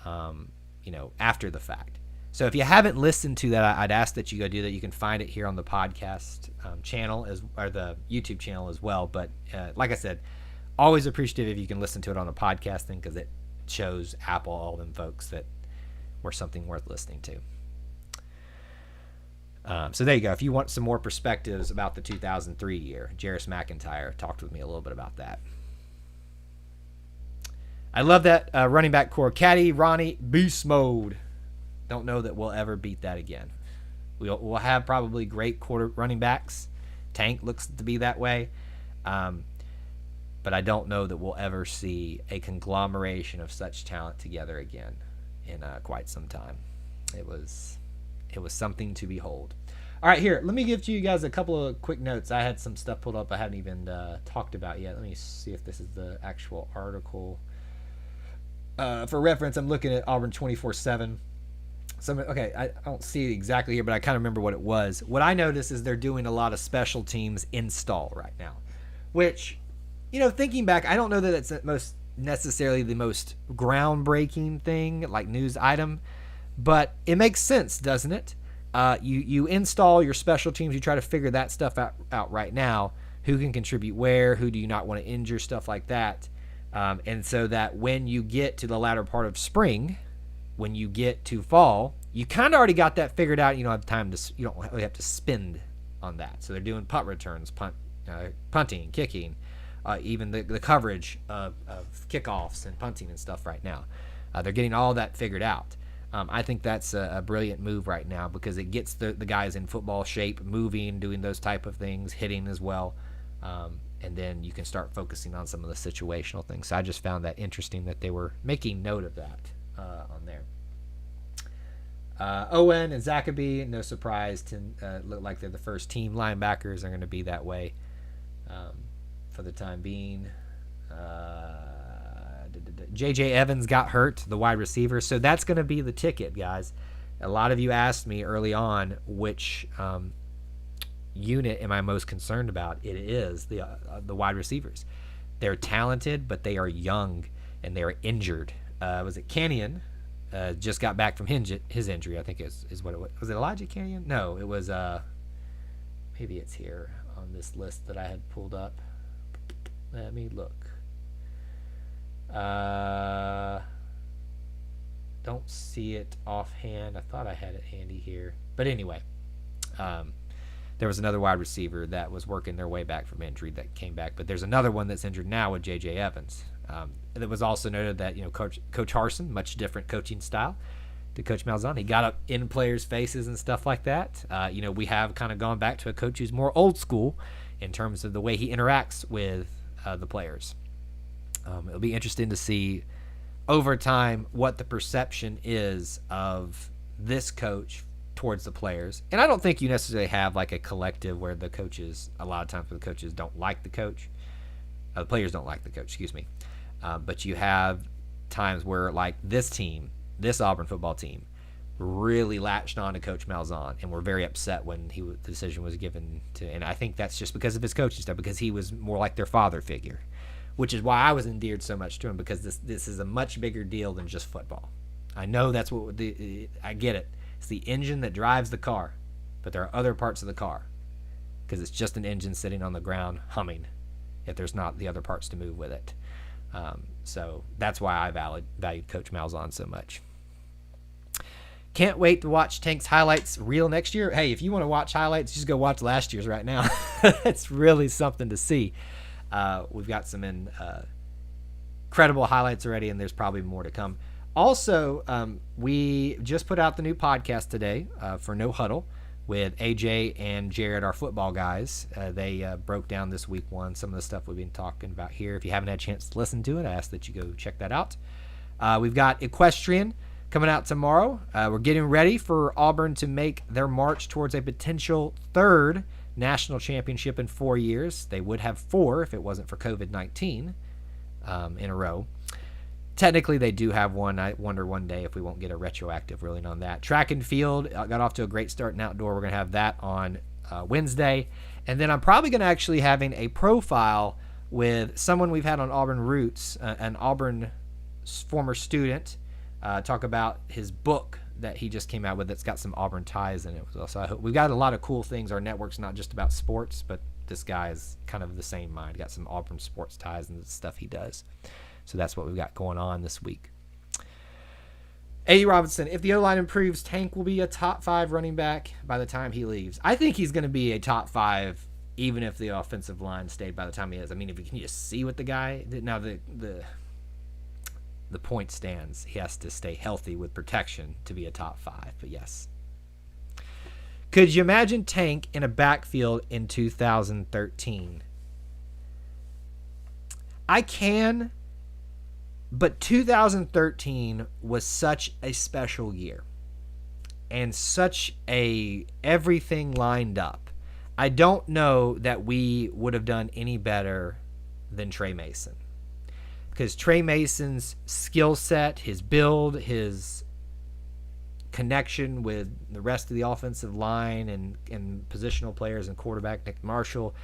after the fact. So if you haven't listened to that, I'd ask that you go do that. You can find it here on the podcast channel or the YouTube channel as well. But like I said, always appreciative if you can listen to it on a podcast thing, because it shows Apple, all them folks, that we're something worth listening to. So there you go. If you want some more perspectives about the 2003 year, Jarris McIntyre talked with me a little bit about that. I love that running back core. Caddy, Ronnie, beast mode. Don't know that we'll ever beat that again. We'll have probably great running backs. Tank looks to be that way. But I don't know that we'll ever see a conglomeration of such talent together again in quite some time. It was something to behold. All right, here, let me give to you guys a couple of quick notes. I had some stuff pulled up I hadn't even talked about yet. Let me see if this is the actual article. For reference, I'm looking at Auburn 24/7. I don't see it exactly here, but I kind of remember what it was. What I noticed is they're doing a lot of special teams install right now, which, thinking back, I don't know that it's necessarily the most groundbreaking thing, like news item, but it makes sense, doesn't it? You install your special teams, you try to figure that stuff out right now. Who can contribute where? Who do you not want to injure? Stuff like that. And so that when you get to the latter part of spring, when you get to fall, you kind of already got that figured out. You don't have time you don't really have to spend on that. So they're doing punt returns, punting, kicking, even the coverage of kickoffs and punting and stuff right now. They're getting all that figured out. I think that's a brilliant move right now, because it gets the guys in football shape, moving, doing those type of things, hitting as well. And then you can start focusing on some of the situational things. So I just found that interesting that they were making note of that on there. Owen and Zachaby, no surprise, look like they're the first team linebackers. Are going to be that way for the time being. J.J. Evans got hurt, the wide receiver, so that's going to be the ticket, guys. A lot of you asked me early on which unit am I most concerned about. It is the wide receivers. They're talented, but they are young and they are injured. Was it Kenyon? Just got back from his injury, I think is what it was. Was it Elijah Kenyon? No, it was maybe it's here on this list that I had pulled up. Let me look. Don't see it offhand. I thought I had it handy here. But anyway, there was another wide receiver that was working their way back from injury that came back. But there's another one that's injured now with J.J. Evans. It was also noted that Coach Harsin, much different coaching style to Coach Malzahn. He got up in players' faces and stuff like that. We have kind of gone back to a coach who's more old school in terms of the way he interacts with the players. It'll be interesting to see over time what the perception is of this coach towards the players. And I don't think you necessarily have like a collective where the coaches, a lot of times where the coaches don't like the coach. The players don't like the coach, excuse me. But you have times where like this Auburn football team really latched on to Coach Malzahn and were very upset when the decision was given to, and I think that's just because of his coaching stuff, because he was more like their father figure, which is why I was endeared so much to him, because this is a much bigger deal than just football. I know that's what I get it. It's the engine that drives the car, but there are other parts of the car, because it's just an engine sitting on the ground humming if there's not the other parts to move with it. So that's why I valued Coach Malzahn so much. Can't wait to watch Tank's highlights reel next year. Hey, if you want to watch highlights, just go watch last year's right now. It's really something to see. We've got some incredible highlights already, and there's probably more to come. Also, we just put out the new podcast today for No Huddle with AJ and Jared, our football guys. They broke down this week one, some of the stuff we've been talking about here. If you haven't had a chance to listen to it, I ask that you go check that out. We've got Equestrian coming out tomorrow. We're getting ready for Auburn to make their march towards a potential third national championship in 4 years. They would have 4 if it wasn't for COVID-19 in a row. Technically, they do have one. I wonder one day if we won't get a retroactive ruling on that. Track and field got off to a great start in outdoor. We're going to have that on Wednesday. And then I'm probably going to actually having a profile with someone we've had on Auburn Roots, an Auburn former student, talk about his book that he just came out with that's got some Auburn ties in it. So I hope we've got a lot of cool things. Our network's not just about sports, but this guy is kind of the same mind. Got some Auburn sports ties and the stuff he does. So that's what we've got going on this week. A. Robinson, if the O-line improves, Tank will be a top 5 running back by the time he leaves. I think he's going to be a top 5 even if the offensive line stayed by the time he is. I mean, if you can just see what the guy did. Now, the point stands. He has to stay healthy with protection to be a top 5. But yes. Could you imagine Tank in a backfield in 2013? I can. But 2013 was such a special year and such a everything lined up. I don't know that we would have done any better than Trey Mason, because Trey Mason's skill set, his build, his connection with the rest of the offensive line and positional players and quarterback Nick Marshall,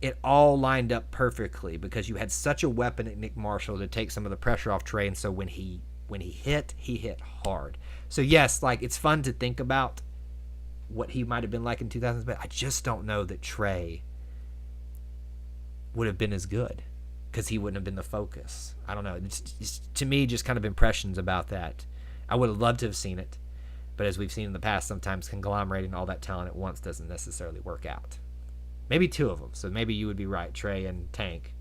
it all lined up perfectly because you had such a weapon at Nick Marshall to take some of the pressure off Trey. And so when he hit hard. So yes, like, it's fun to think about what he might have been like in 2000, but I just don't know that Trey would have been as good because he wouldn't have been the focus. I don't know. It's, to me, just kind of impressions about that. I would have loved to have seen it, but as we've seen in the past, sometimes conglomerating all that talent at once doesn't necessarily work out. Maybe 2 of them. So maybe you would be right, Trey and Tank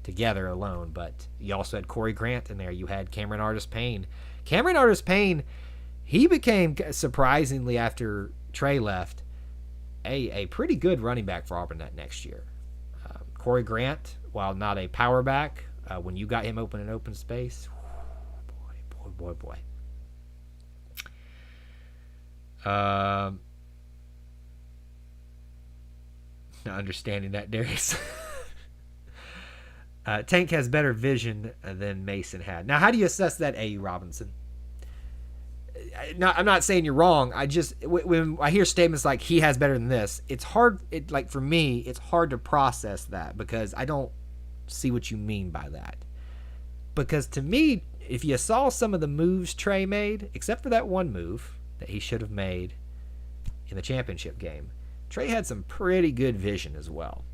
together alone. But you also had Corey Grant in there. You had Cameron Artis-Payne. Cameron Artis-Payne, he became, surprisingly after Trey left, a pretty good running back for Auburn that next year. Corey Grant, while not a power back, when you got him open in open space, boy. Not understanding that, Darius. Tank has better vision than Mason had. Now, how do you assess that, A.U. Robinson? I'm not saying you're wrong. I just, when I hear statements like he has better than this, it's hard. Like, for me, it's hard to process that because I don't see what you mean by that. Because to me, if you saw some of the moves Trey made, except for that one move that he should have made in the championship game, Trey had some pretty good vision as well.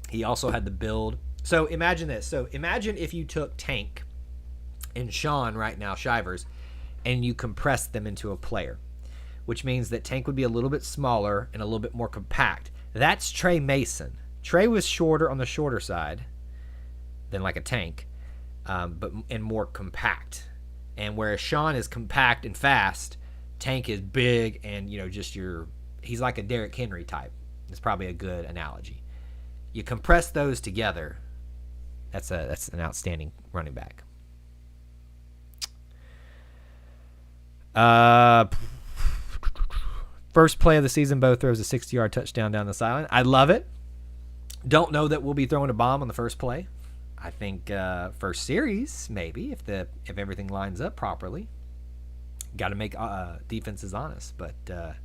He also had the build. So imagine this. So imagine if you took Tank and Sean right now, Shivers, and you compressed them into a player, which means that Tank would be a little bit smaller and a little bit more compact. That's Trey Mason. Trey was shorter on the shorter side than like a Tank, and more compact. And whereas Sean is compact and fast, Tank is big and, he's like a Derrick Henry type. It's probably a good analogy. You compress those together, that's an outstanding running back. First play of the season, Bo throws a 60-yard touchdown down the sideline. I love it. Don't know that we'll be throwing a bomb on the first play. I think first series, maybe, if everything lines up properly. Got to make defenses honest. But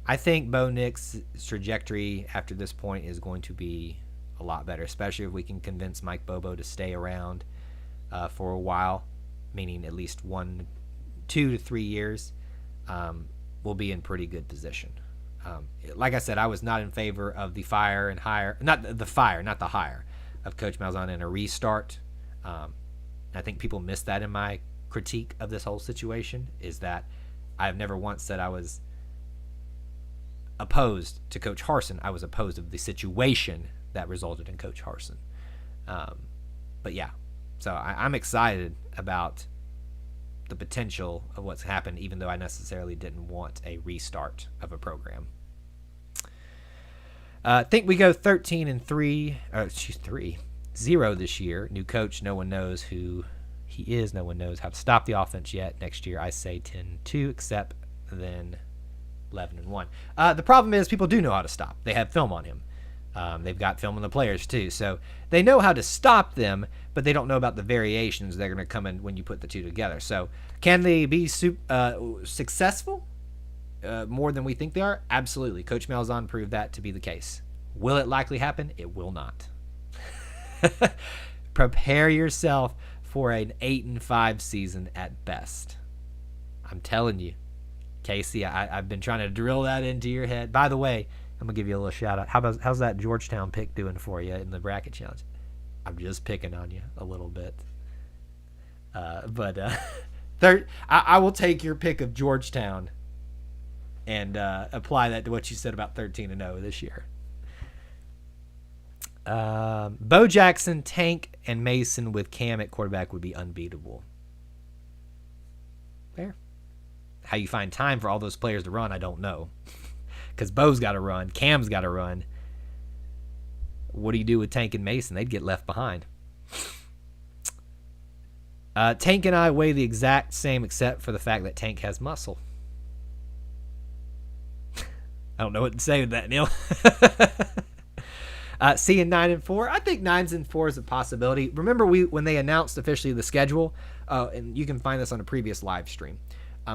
I think Bo Nix's trajectory after this point is going to be a lot better, especially if we can convince Mike Bobo to stay around for a while, meaning at least 2 to 3 years. We'll be in pretty good position. Like I said, I was not in favor of the fire and hire, not the hire of Coach Malzahn and a restart. I I think people miss that in my critique of this whole situation, is that I've never once said I was opposed to Coach Harsin. I was opposed to the situation that resulted in Coach Harsin. But yeah, so I'm excited about the potential of what's happened, even though I necessarily didn't want a restart of a program. I think we go 13-3, 3-0 this year. New coach, no one knows who he is. No one knows how to stop the offense yet. Next year, I say 10-2, except then 11-1. The problem is people do know how to stop. They have film on him. They've got film on the players too, so they know how to stop them, but they don't know about the variations that are going to come in when you put the two together. So can they be successful more than we think they are? Absolutely. Coach Malzahn proved that to be the case. Will it likely happen? It will not. Prepare yourself for an 8-5 season at best. I'm telling you, Casey, I've been trying to drill that into your head. By the way, I'm going to give you a little shout out. How's that Georgetown pick doing for you in the bracket challenge? I'm just picking on you a little bit. I will take your pick of Georgetown and apply that to what you said about 13-0 this year. Bo Jackson, Tank, and Mason with Cam at quarterback would be unbeatable. Fair. How you find time for all those players to run, I don't know. Because Bo's got to run. Cam's got to run. What do you do with Tank and Mason? They'd get left behind. Tank and I weigh the exact same except for the fact that Tank has muscle. I don't know what to say with that, Neil. Seeing 9-4. I think 9-4 is a possibility. Remember when they announced officially the schedule, and you can find this on a previous live stream.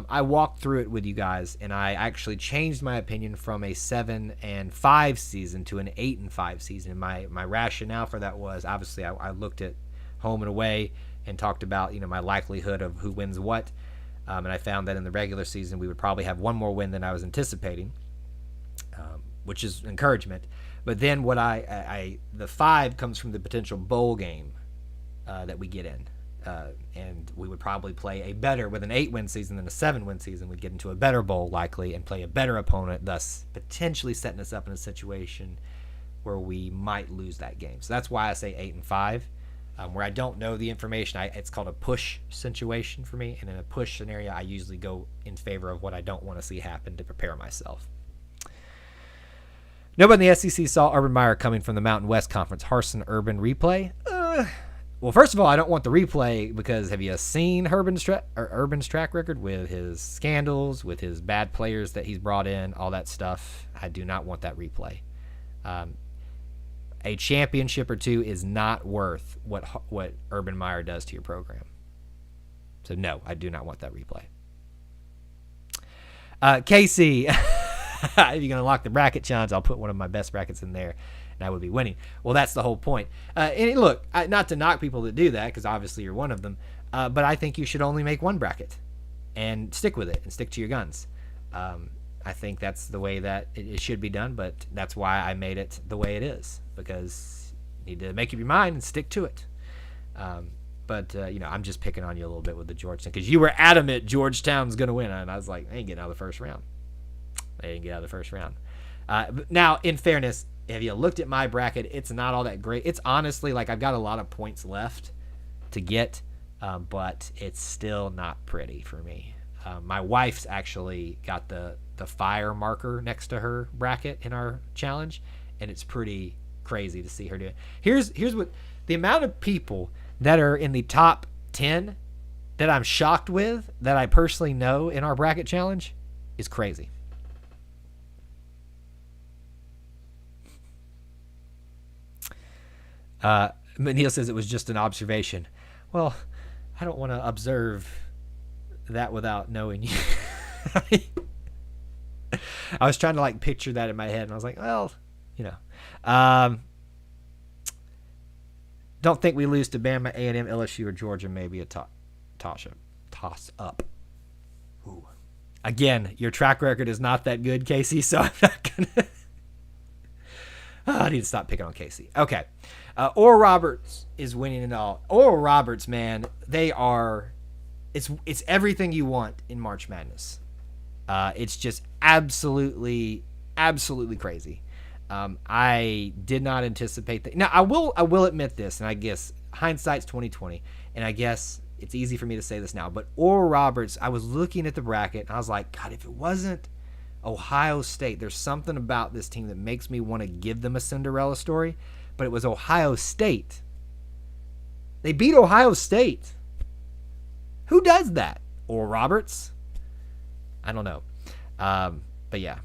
I walked through it with you guys, and I actually changed my opinion from a 7-5 season to an 8-5 season. My rationale for that was, obviously, I looked at home and away and talked about my likelihood of who wins what, and I found that in the regular season we would probably have one more win than I was anticipating, which is encouragement. But then what the 5 comes from the potential bowl game that we get in. And we would probably play a better, with an 8-win season than a 7-win season, we'd get into a better bowl likely and play a better opponent, thus potentially setting us up in a situation where we might lose that game. So that's why I say 8-5. Where I don't know the information, it's called a push situation for me. And in a push scenario, I usually go in favor of what I don't want to see happen to prepare myself. Nobody in the SEC saw Urban Meyer coming from the Mountain West Conference. Harsin Urban replay? Well, first of all, I don't want the replay because have you seen Urban's track record with his scandals, with his bad players that he's brought in, all that stuff? I do not want that replay. A championship or two is not worth what Urban Meyer does to your program. So, no, I do not want that replay. Casey, if you're going to lock the bracket challenge, I'll put one of my best brackets in there. And I would be winning. Well, that's the whole point. And look, not to knock people that do that, because obviously you're one of them, but I think you should only make one bracket and stick with it and stick to your guns. I think that's the way that it should be done, but that's why I made it the way it is, because you need to make up your mind and stick to it. But I'm just picking on you a little bit with the Georgetown, because you were adamant Georgetown's going to win, and I was like, they ain't getting out of the first round. They didn't get out of the first round. Now, in fairness, if you looked at my bracket, it's not all that great. It's honestly like I've got a lot of points left to get, but it's still not pretty for me. My wife's actually got the fire marker next to her bracket in our challenge, and it's pretty crazy to see her do it. Here's what the amount of people that are in the top 10 that I'm shocked with, that I personally know in our bracket challenge, is crazy. Neil says it was just an observation. Well, I don't want to observe that without knowing you. I was trying to picture that in my head, and I was like, well, don't think we lose to Bama, A&M, LSU, or Georgia. Maybe a toss up. Ooh. Again, your track record is not that good, Casey, so I'm not gonna. I need to stop picking on Casey. Okay. Oral Roberts is winning it all. Oral Roberts, man, they are. It's everything you want in March Madness. It's just absolutely crazy. I did not anticipate that. Now I will admit this, and I guess hindsight's 2020, and I guess it's easy for me to say this now. But Oral Roberts, I was looking at the bracket, and I was like, God, if it wasn't Ohio State, there's something about this team that makes me want to give them a Cinderella story. But it was Ohio State. They beat Ohio State. Who does that? Oral Roberts? I don't know. But yeah,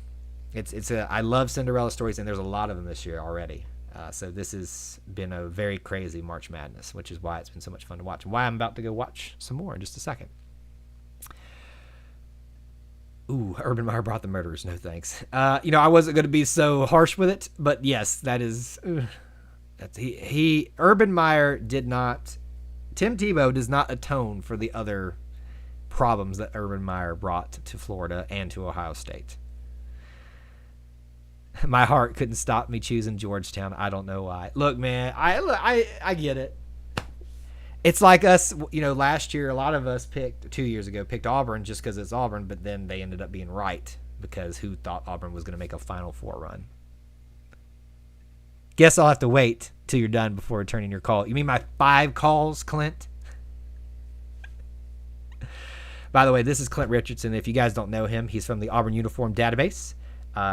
I love Cinderella stories, and there's a lot of them this year already. So this has been a very crazy March Madness, which is why it's been so much fun to watch, and why I'm about to go watch some more in just a second. Ooh, Urban Meyer brought the murderers. No thanks. I wasn't going to be so harsh with it, but yes, that is. Urban Meyer did not. Tim Tebow does not atone for the other problems that Urban Meyer brought to Florida and to Ohio State. My heart couldn't stop me choosing Georgetown. I don't know why. Look, man, I get it. It's like us, last year, a lot of us 2 years ago, picked Auburn just because it's Auburn, but then they ended up being right because who thought Auburn was going to make a Final Four run? Guess I'll have to wait till you're done before returning your call. You mean my 5 calls, Clint? By the way, this is Clint Richardson. If you guys don't know him, he's from the Auburn Uniform Database.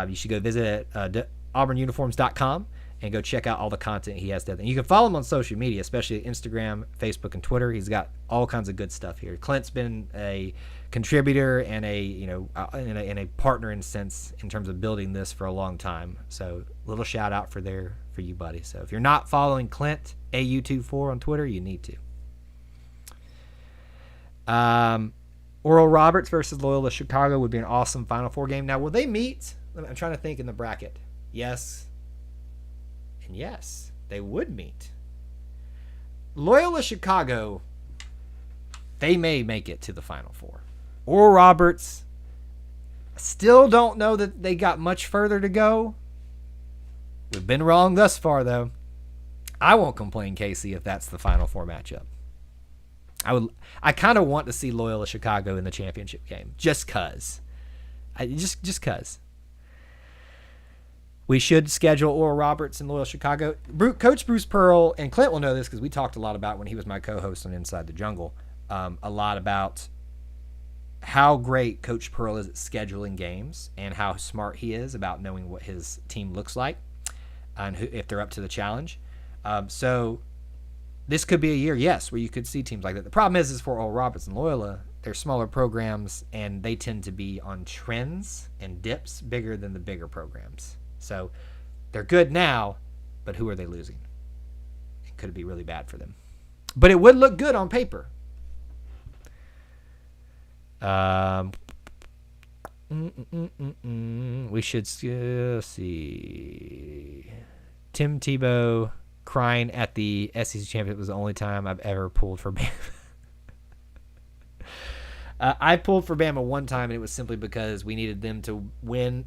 You should go visit auburnuniforms.com and go check out all the content he has there. And you can follow him on social media, especially Instagram, Facebook, and Twitter. He's got all kinds of good stuff here. Clint's been a contributor and a partner in terms of building this for a long time. So little shout out for you, buddy. So if you're not following Clint AU24 on Twitter, you need to. Oral Roberts versus Loyola Chicago would be an awesome Final Four game. Now, will they meet? I'm trying to think in the bracket. Yes. And yes, they would meet. Loyola Chicago, they may make it to the Final Four. Oral Roberts, still don't know that they got much further to go. We've been wrong thus far, though. I won't complain, Casey, if that's the Final Four matchup. I kind of want to see Loyola Chicago in the championship game, just cause. Just cause. We should schedule Oral Roberts and Loyola Chicago. Coach Bruce Pearl, and Clint will know this because we talked a lot about when he was my co-host on Inside the Jungle, a lot about how great Coach Pearl is at scheduling games and how smart he is about knowing what his team looks like and if they're up to the challenge. So this could be a year, yes, where you could see teams like that. The problem is for Oral Roberts and Loyola, they're smaller programs, and they tend to be on trends and dips bigger than the bigger programs. So they're good now, but who are they losing? It could be really bad for them. But it would look good on paper. We should see. Tim Tebow crying at the SEC championship was the only time I've ever pulled for Bama. I pulled for Bama one time, and it was simply because we needed them to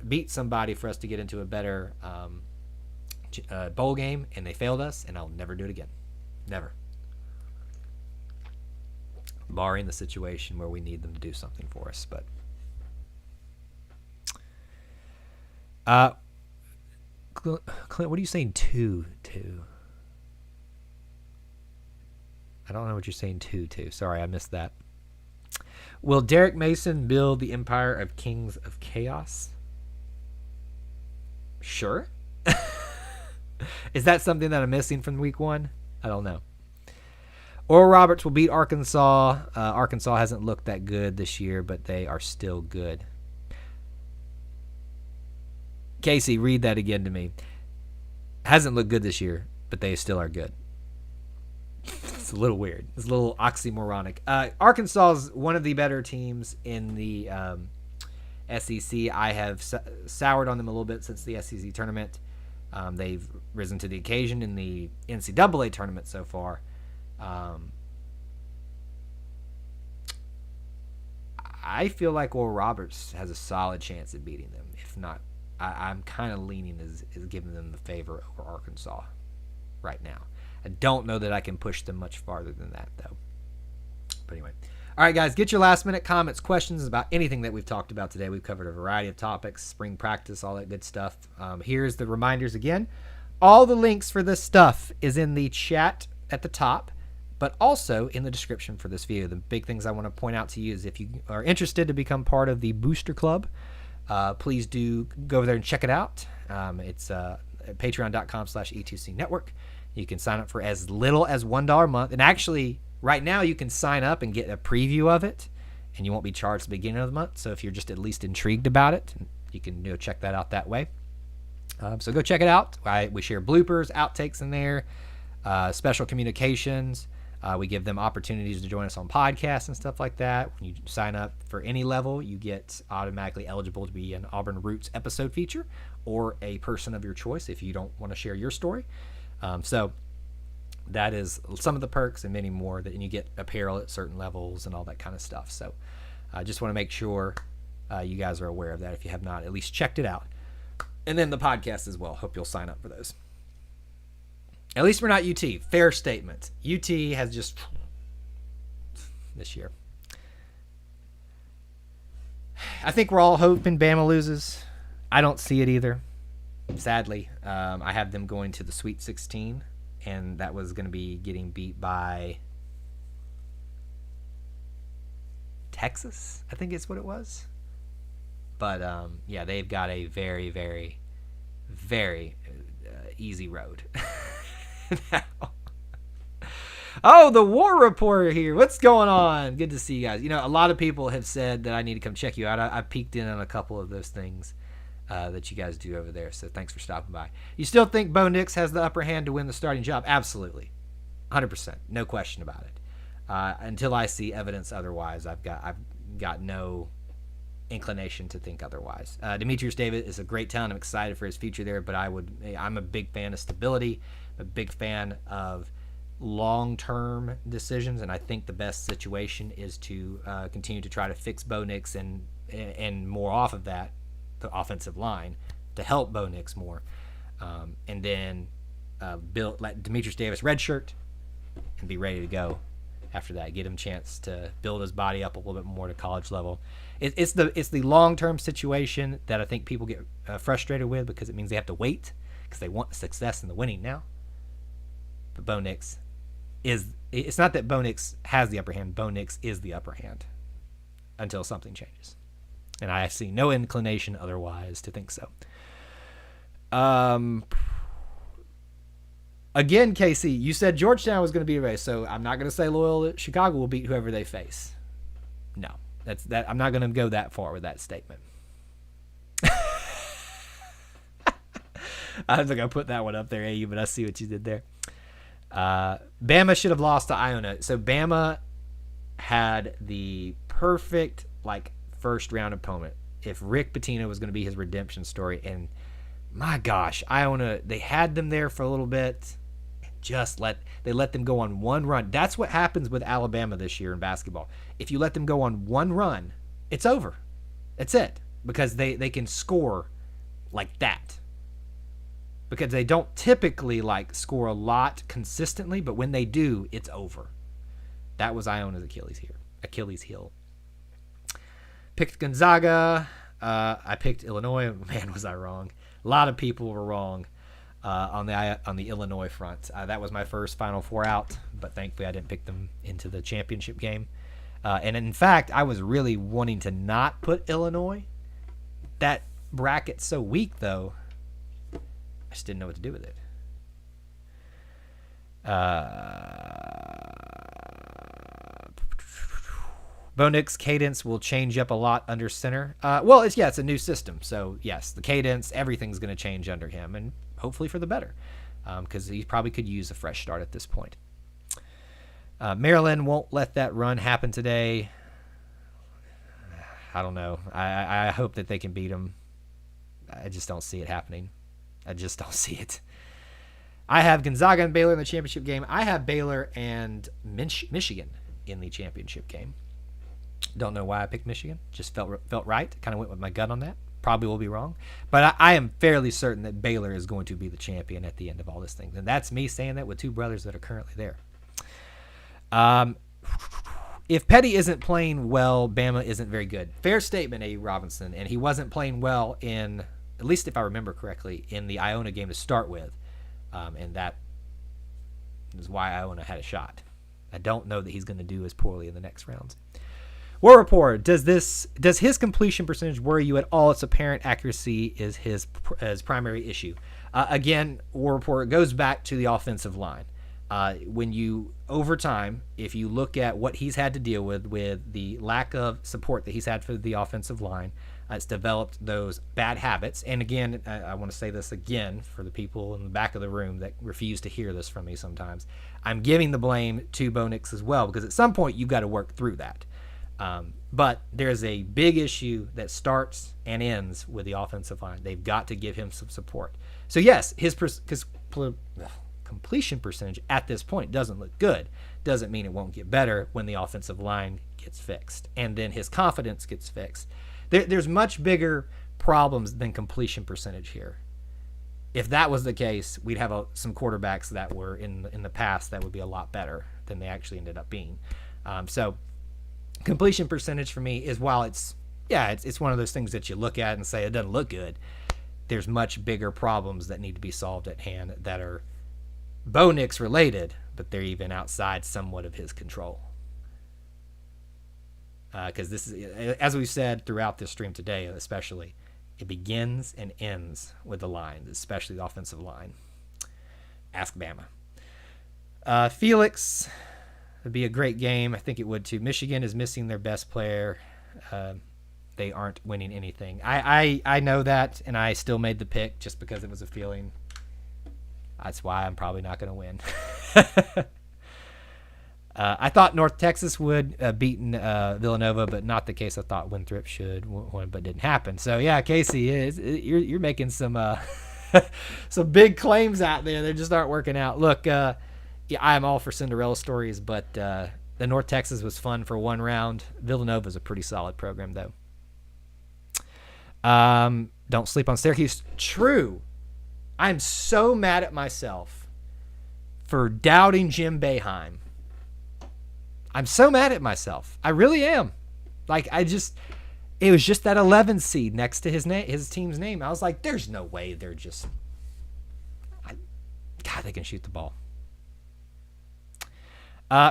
beat somebody for us to get into a better bowl game, and they failed us, and I'll never do it again. Never. Barring the situation where we need them to do something for us. But Clint, what are you saying to? I don't know what you're saying to. Sorry, I missed that. Will Derek Mason build the empire of Kings of Chaos? Sure. Is that something that I'm missing from week 1? I don't know. Oral Roberts will beat Arkansas. Arkansas hasn't looked that good this year, but they are still good. Casey, read that again to me. Hasn't looked good this year, but they still are good. It's a little weird. It's a little oxymoronic. Arkansas is one of the better teams in the SEC. I have soured on them a little bit since the SEC tournament. They've risen to the occasion in the NCAA tournament so far. I feel like Oral Roberts has a solid chance at beating them. If not, I'm kind of leaning as giving them the favor over Arkansas right now. I don't know that I can push them much farther than that, though. But anyway. All right, guys, get your last-minute comments, questions about anything that we've talked about today. We've covered a variety of topics, spring practice, all that good stuff. Here's the reminders again. All the links for this stuff is in the chat at the top, but also in the description for this video. The big things I want to point out to you is if you are interested to become part of the Booster Club, please do go over there and check it out. It's patreon.com/E2C Network. You can sign up for as little as $1 a month. And actually, right now, you can sign up and get a preview of it, and you won't be charged at the beginning of the month. So if you're just at least intrigued about it, you can check that out that way. So go check it out. We share bloopers, outtakes in there, special communications. We give them opportunities to join us on podcasts and stuff like that. When you sign up for any level, you get automatically eligible to be an Auburn Roots episode feature or a person of your choice if you don't want to share your story. So that is some of the perks and many more. And you get apparel at certain levels and all that kind of stuff. So I just want to make sure you guys are aware of that if you have not at least checked it out. And then the podcast as well. Hope you'll sign up for those. At least we're not UT. Fair statement. UT has just this year. I think we're all hoping Bama loses. I don't see it either. Sadly, I have them going to the Sweet 16, and that was going to be getting beat by Texas, I think is what it was. But, yeah, they've got a very, very, very easy road. Oh, the War Report here. What's going on? Good to see you guys. A lot of people have said that I need to come check you out. I peeked in on a couple of those things that you guys do over there, so thanks for stopping by. You still think Bo Nix has the upper hand to win the starting job? Absolutely. 100%. No question about it. Until I see evidence otherwise, I've got no inclination to think otherwise. Demetrius David is a great talent. I'm excited for his future there, but I'm a big fan of stability, a big fan of long-term decisions, and I think the best situation is to continue to try to fix Bo Nix and more off of that, the offensive line, to help Bo Nix more, and then let Demetrius Davis redshirt and be ready to go after that. Get him a chance to build his body up a little bit more to college level. It's the long-term situation that I think people get frustrated with because it means they have to wait because they want success in the winning now. But Bo Nix it's not that Bo Nix has the upper hand. Bo Nix is the upper hand until something changes. And I see no inclination otherwise to think so. Again, Casey, you said Georgetown was going to be a race, so I'm not going to say Loyola Chicago will beat whoever they face. No, I'm not going to go that far with that statement. I was going to put that one up there, AU, but I see what you did there. Bama should have lost to Iona. So Bama had the perfect first round opponent. If Rick Pitino was going to be his redemption story, and my gosh, Iona, they had them there for a little bit. They let them go on one run. That's what happens with Alabama this year in basketball. If you let them go on one run, it's over. That's it. Because they can score like that. Because they don't typically score a lot consistently, but when they do, it's over. That was Iona's Achilles heel. Picked Gonzaga. I picked Illinois. Man, was I wrong. A lot of people were wrong on the Illinois front. That was my first Final Four out, but thankfully I didn't pick them into the championship game. And in fact, I was really wanting to not put Illinois. That bracket's so weak, though. I just didn't know what to do with it. Bo Nix cadence will change up a lot under center. It's a new system. So, yes, the cadence, everything's going to change under him, and hopefully for the better, because he probably could use a fresh start at this point. Maryland won't let that run happen today. I don't know. I hope that they can beat them. I just don't see it happening. I just don't see it. I have Gonzaga and Baylor in the championship game. I have Baylor and Michigan in the championship game. Don't know why I picked Michigan. Just felt right. Kind of went with my gut on that. Probably will be wrong, but I am fairly certain that Baylor is going to be the champion at the end of all this thing. And that's me saying that with two brothers that are currently there. If Petty isn't playing well, Bama isn't very good. Fair statement, A. Robinson. And he wasn't playing well in, at least if I remember correctly, in the Iona game to start with. And that is why Iona had a shot. I don't know that he's going to do as poorly in the next rounds. War Report, does his completion percentage worry you at all? Its apparent accuracy is his primary issue. Again, War Report goes back to the offensive line. When you, over time, if you look at what he's had to deal with the lack of support that he's had for the offensive line, it's developed those bad habits. And again, I want to say this again for the people in the back of the room that refuse to hear this from me sometimes. I'm giving the blame to Bo Nix as well, because at some point you've got to work through that. But there's a big issue that starts and ends with the offensive line. They've got to give him some support. So yes, his completion percentage at this point doesn't look good. Doesn't mean it won't get better when the offensive line gets fixed, and then his confidence gets fixed. There's much bigger problems than completion percentage here. If that was the case, we'd have some quarterbacks that were in the past that would be a lot better than they actually ended up being. So completion percentage for me is, while it's one of those things that you look at and say it doesn't look good, there's much bigger problems that need to be solved at hand that are Bo Nix related, but they're even outside somewhat of his control. Because this is, as we've said throughout this stream today, especially, it begins and ends with the line, especially the offensive line. Ask Bama. Felix, it'd be a great game. I think it would too. Michigan is missing their best player. They aren't winning anything. I know that, and I still made the pick just because it was a feeling. That's why I'm probably not going to win. I thought North Texas would beaten Villanova, but not the case. I thought Winthrop should win, but didn't happen. So yeah, Casey, you're making some some big claims out there. They just aren't working out. Look, yeah, I'm all for Cinderella stories, but the North Texas was fun for one round. Villanova is a pretty solid program, though. Don't sleep on Syracuse. True. I'm so mad at myself for doubting Jim Boeheim. I'm so mad at myself. I really am. Like, it was just that 11 seed next to his team's name. I was like, there's no way they're just, God, they can shoot the ball.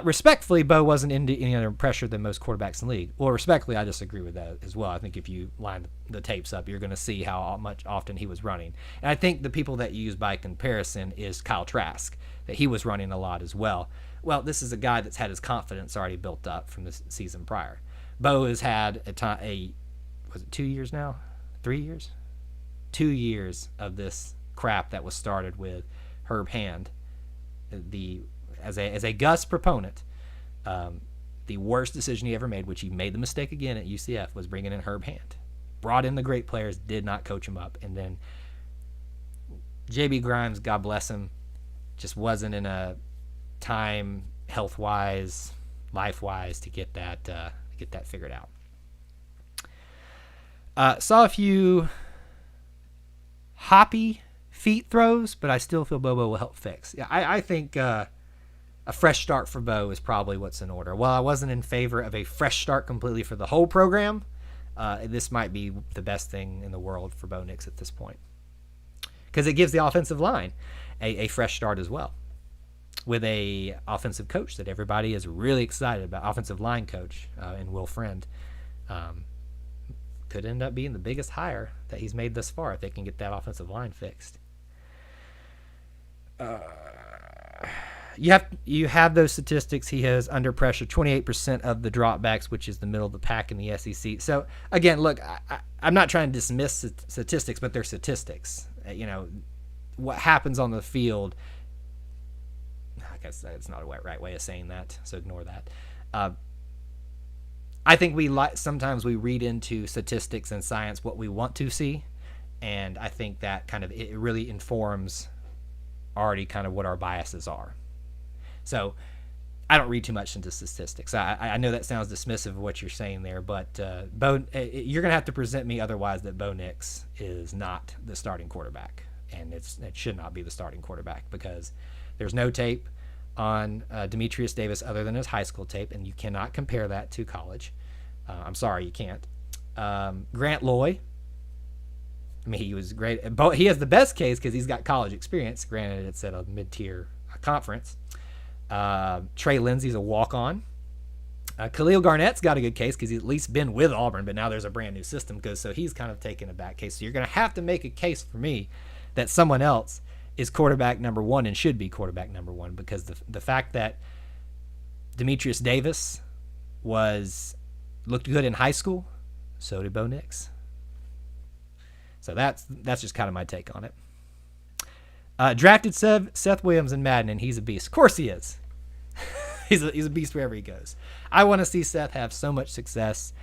Respectfully, Bo wasn't into any other pressure than most quarterbacks in the league. Well, respectfully, I disagree with that as well. I think if you line the tapes up, you're going to see how much often he was running. And I think the people that you use by comparison is Kyle Trask, that he was running a lot as well. Well, this is a guy that's had his confidence already built up from the season prior. Bo has had was it 2 years now? 3 years? 2 years of this crap that was started with Herb Hand. As a Gus proponent, the worst decision he ever made, which he made the mistake again at UCF, was bringing in Herb Hand. Brought in the great players, did not coach him up, and then J.B. Grimes, God bless him, just wasn't in a time, health-wise, life-wise, to get that figured out. Saw a few hoppy feet throws, but I still feel Bobo will help fix. Yeah, I think a fresh start for Bo is probably what's in order. While I wasn't in favor of a fresh start completely for the whole program, this might be the best thing in the world for Bo Nix at this point, because it gives the offensive line a fresh start as well, with a offensive coach that everybody is really excited about, offensive line coach in Will Friend. Could end up being the biggest hire that he's made thus far if they can get that offensive line fixed. You have those statistics. He has under pressure 28% of the dropbacks, which is the middle of the pack in the SEC. So again, look, I'm not trying to dismiss statistics, but they're statistics. What happens on the field, I guess that's not a right way of saying that, so ignore that. I think sometimes we read into statistics and science what we want to see, and I think that it really informs already kind of what our biases are. So I don't read too much into statistics. I know that sounds dismissive of what you're saying there, but you're going to have to present me otherwise that Bo Nix is not the starting quarterback, and it should not be the starting quarterback because there's no tape on Demetrius Davis other than his high school tape, and you cannot compare that to college. I'm sorry, you can't. Grant Loy, I mean, he was great. He has the best case because he's got college experience. Granted, it's at a mid-tier conference. Trey Lindsey's a walk-on. Khalil Garnett's got a good case because he's at least been with Auburn, but now there's a brand new system, so he's kind of taking a back case. So you're going to have to make a case for me that someone else is quarterback number one and should be quarterback number one, because the fact that Demetrius Davis looked good in high school, so did Bo Nix. So that's just kind of my take on it. Drafted Seth Williams in Madden, and he's a beast. Of course he is. he's a beast wherever he goes. I want to see Seth have so much success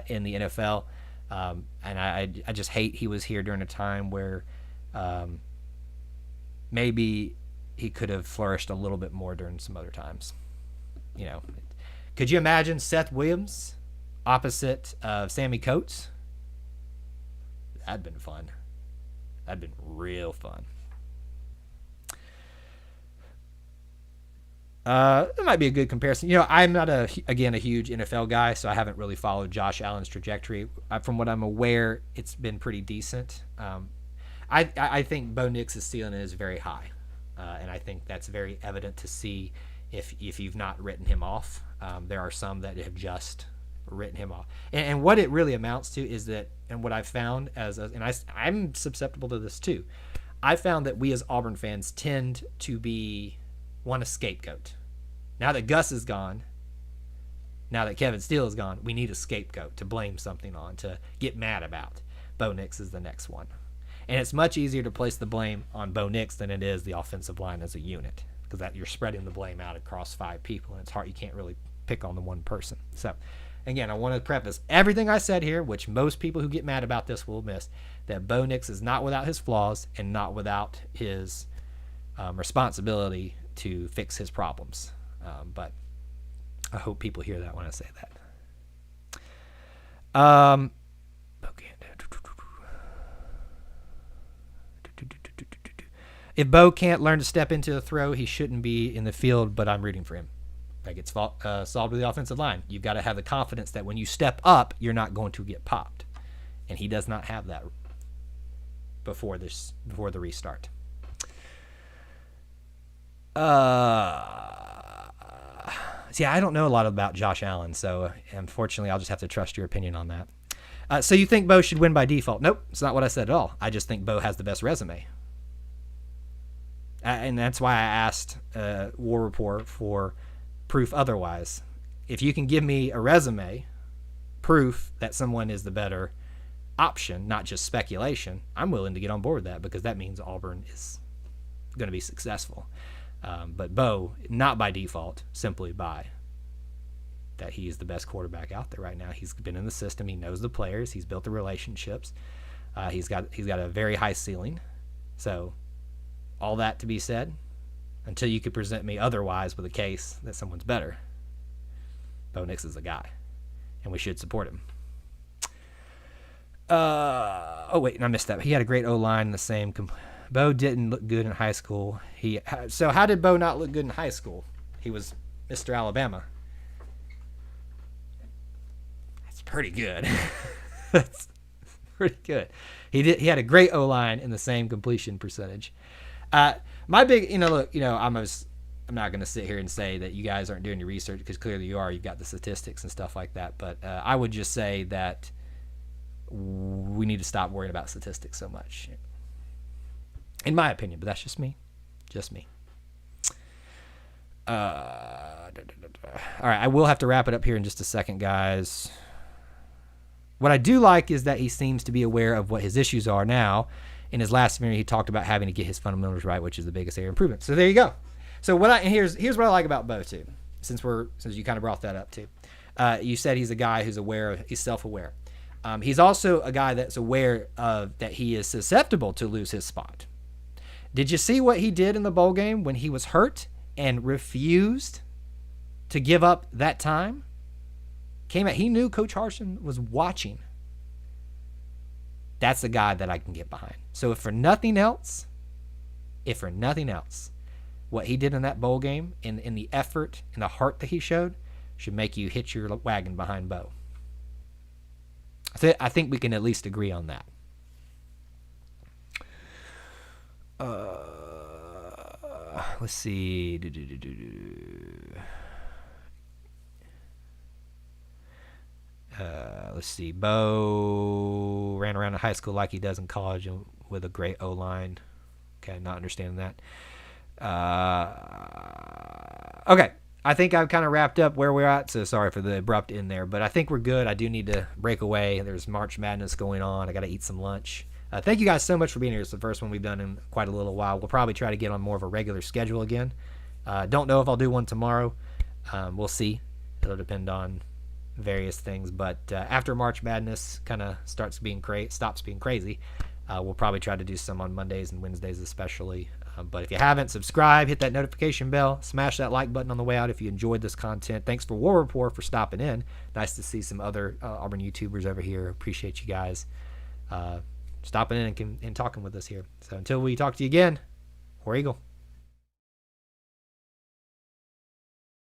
in the NFL, and I just hate he was here during a time where maybe he could have flourished a little bit more during some other times. You know, could you imagine Seth Williams opposite of Sammy Coates? That'd been fun. That'd been real fun. That might be a good comparison. You know, I'm not a huge NFL guy, so I haven't really followed Josh Allen's trajectory. From what I'm aware, it's been pretty decent. I think Bo Nix's ceiling is very high, and I think that's very evident to see if you've not written him off. There are some that have just written him off, and what it really amounts to is that, and what I've found I'm susceptible to this too. I found that we as Auburn fans tend to want a scapegoat. Now that Gus is gone, now that Kevin Steele is gone, we need a scapegoat to blame something on, to get mad about. Bo Nix is the next one. And it's much easier to place the blame on Bo Nix than it is the offensive line as a unit, because that you're spreading the blame out across 5 people, and it's hard. You can't really pick on the one person. So, again, I want to preface everything I said here, which most people who get mad about this will miss, that Bo Nix is not without his flaws and not without his responsibility to fix his problems. But I hope people hear that when I say that. If Bo can't learn to step into the throw, he shouldn't be in the field, but I'm rooting for him. That gets solved with the offensive line. You've got to have the confidence that when you step up, you're not going to get popped. And he does not have that before the restart. See, I don't know a lot about Josh Allen, so unfortunately I'll just have to trust your opinion on that. So you think Bo should win by default? Nope, it's not what I said at all. I just think Bo has the best resume. And that's why I asked War Report for proof otherwise. If you can give me a resume, proof that someone is the better option, not just speculation, I'm willing to get on board with that, because that means Auburn is going to be successful. But Bo, not by default, simply by that he is the best quarterback out there right now. He's been in the system. He knows the players. He's built the relationships. He's got a very high ceiling. So all that to be said, until you could present me otherwise with a case that someone's better, Bo Nix is the guy, and we should support him. Oh, wait, I missed that. He had a great O-line in the same Bo didn't look good in high school. So how did Bo not look good in high school? He was Mr. Alabama. That's pretty good. That's pretty good. He had a great O-line in the same completion percentage. My big, I'm not going to sit here and say that you guys aren't doing your research, because clearly you are. You've got the statistics and stuff like that. But I would just say that we need to stop worrying about statistics so much, in my opinion. But that's just me. All right, I will have to wrap it up here in just a second, guys. What I do like is that he seems to be aware of what his issues are now. In his last interview, he talked about having to get his fundamentals right, which is the biggest area of improvement. So there you go. So here's what I like about Bo too, since you kind of brought that up too. You said he's a guy who's he's self-aware. He's also a guy that's aware of that he is susceptible to lose his spot. Did you see what he did in the bowl game when he was hurt and refused to give up that time. Came out. He knew Coach Harsin was watching. That's the guy that I can get behind. So if for nothing else, what he did in that bowl game, in the effort and the heart that he showed, should make you hitch your wagon behind Bo. I think we can at least agree on that. Let's see. Let's see. Bo ran around in high school like he does in college with a great O-line. Okay, not understanding that. Okay, I think I've kind of wrapped up where we're at, so sorry for the abrupt end there, but I think we're good. I do need to break away. There's March Madness going on. I got to eat some lunch. Thank you guys so much for being here. It's the first one we've done in quite a little while. We'll probably try to get on more of a regular schedule again. Don't know if I'll do one tomorrow. We'll see. It'll depend on various things, but after March Madness kind of stops being crazy, we'll probably try to do some on Mondays and Wednesdays especially. But if you haven't, subscribe, hit that notification bell, smash that like button on the way out if you enjoyed this content. Thanks for War Report for stopping in. Nice to see some other Auburn YouTubers over here. Appreciate you guys stopping in and talking with us here. So until we talk to you again, War Eagle.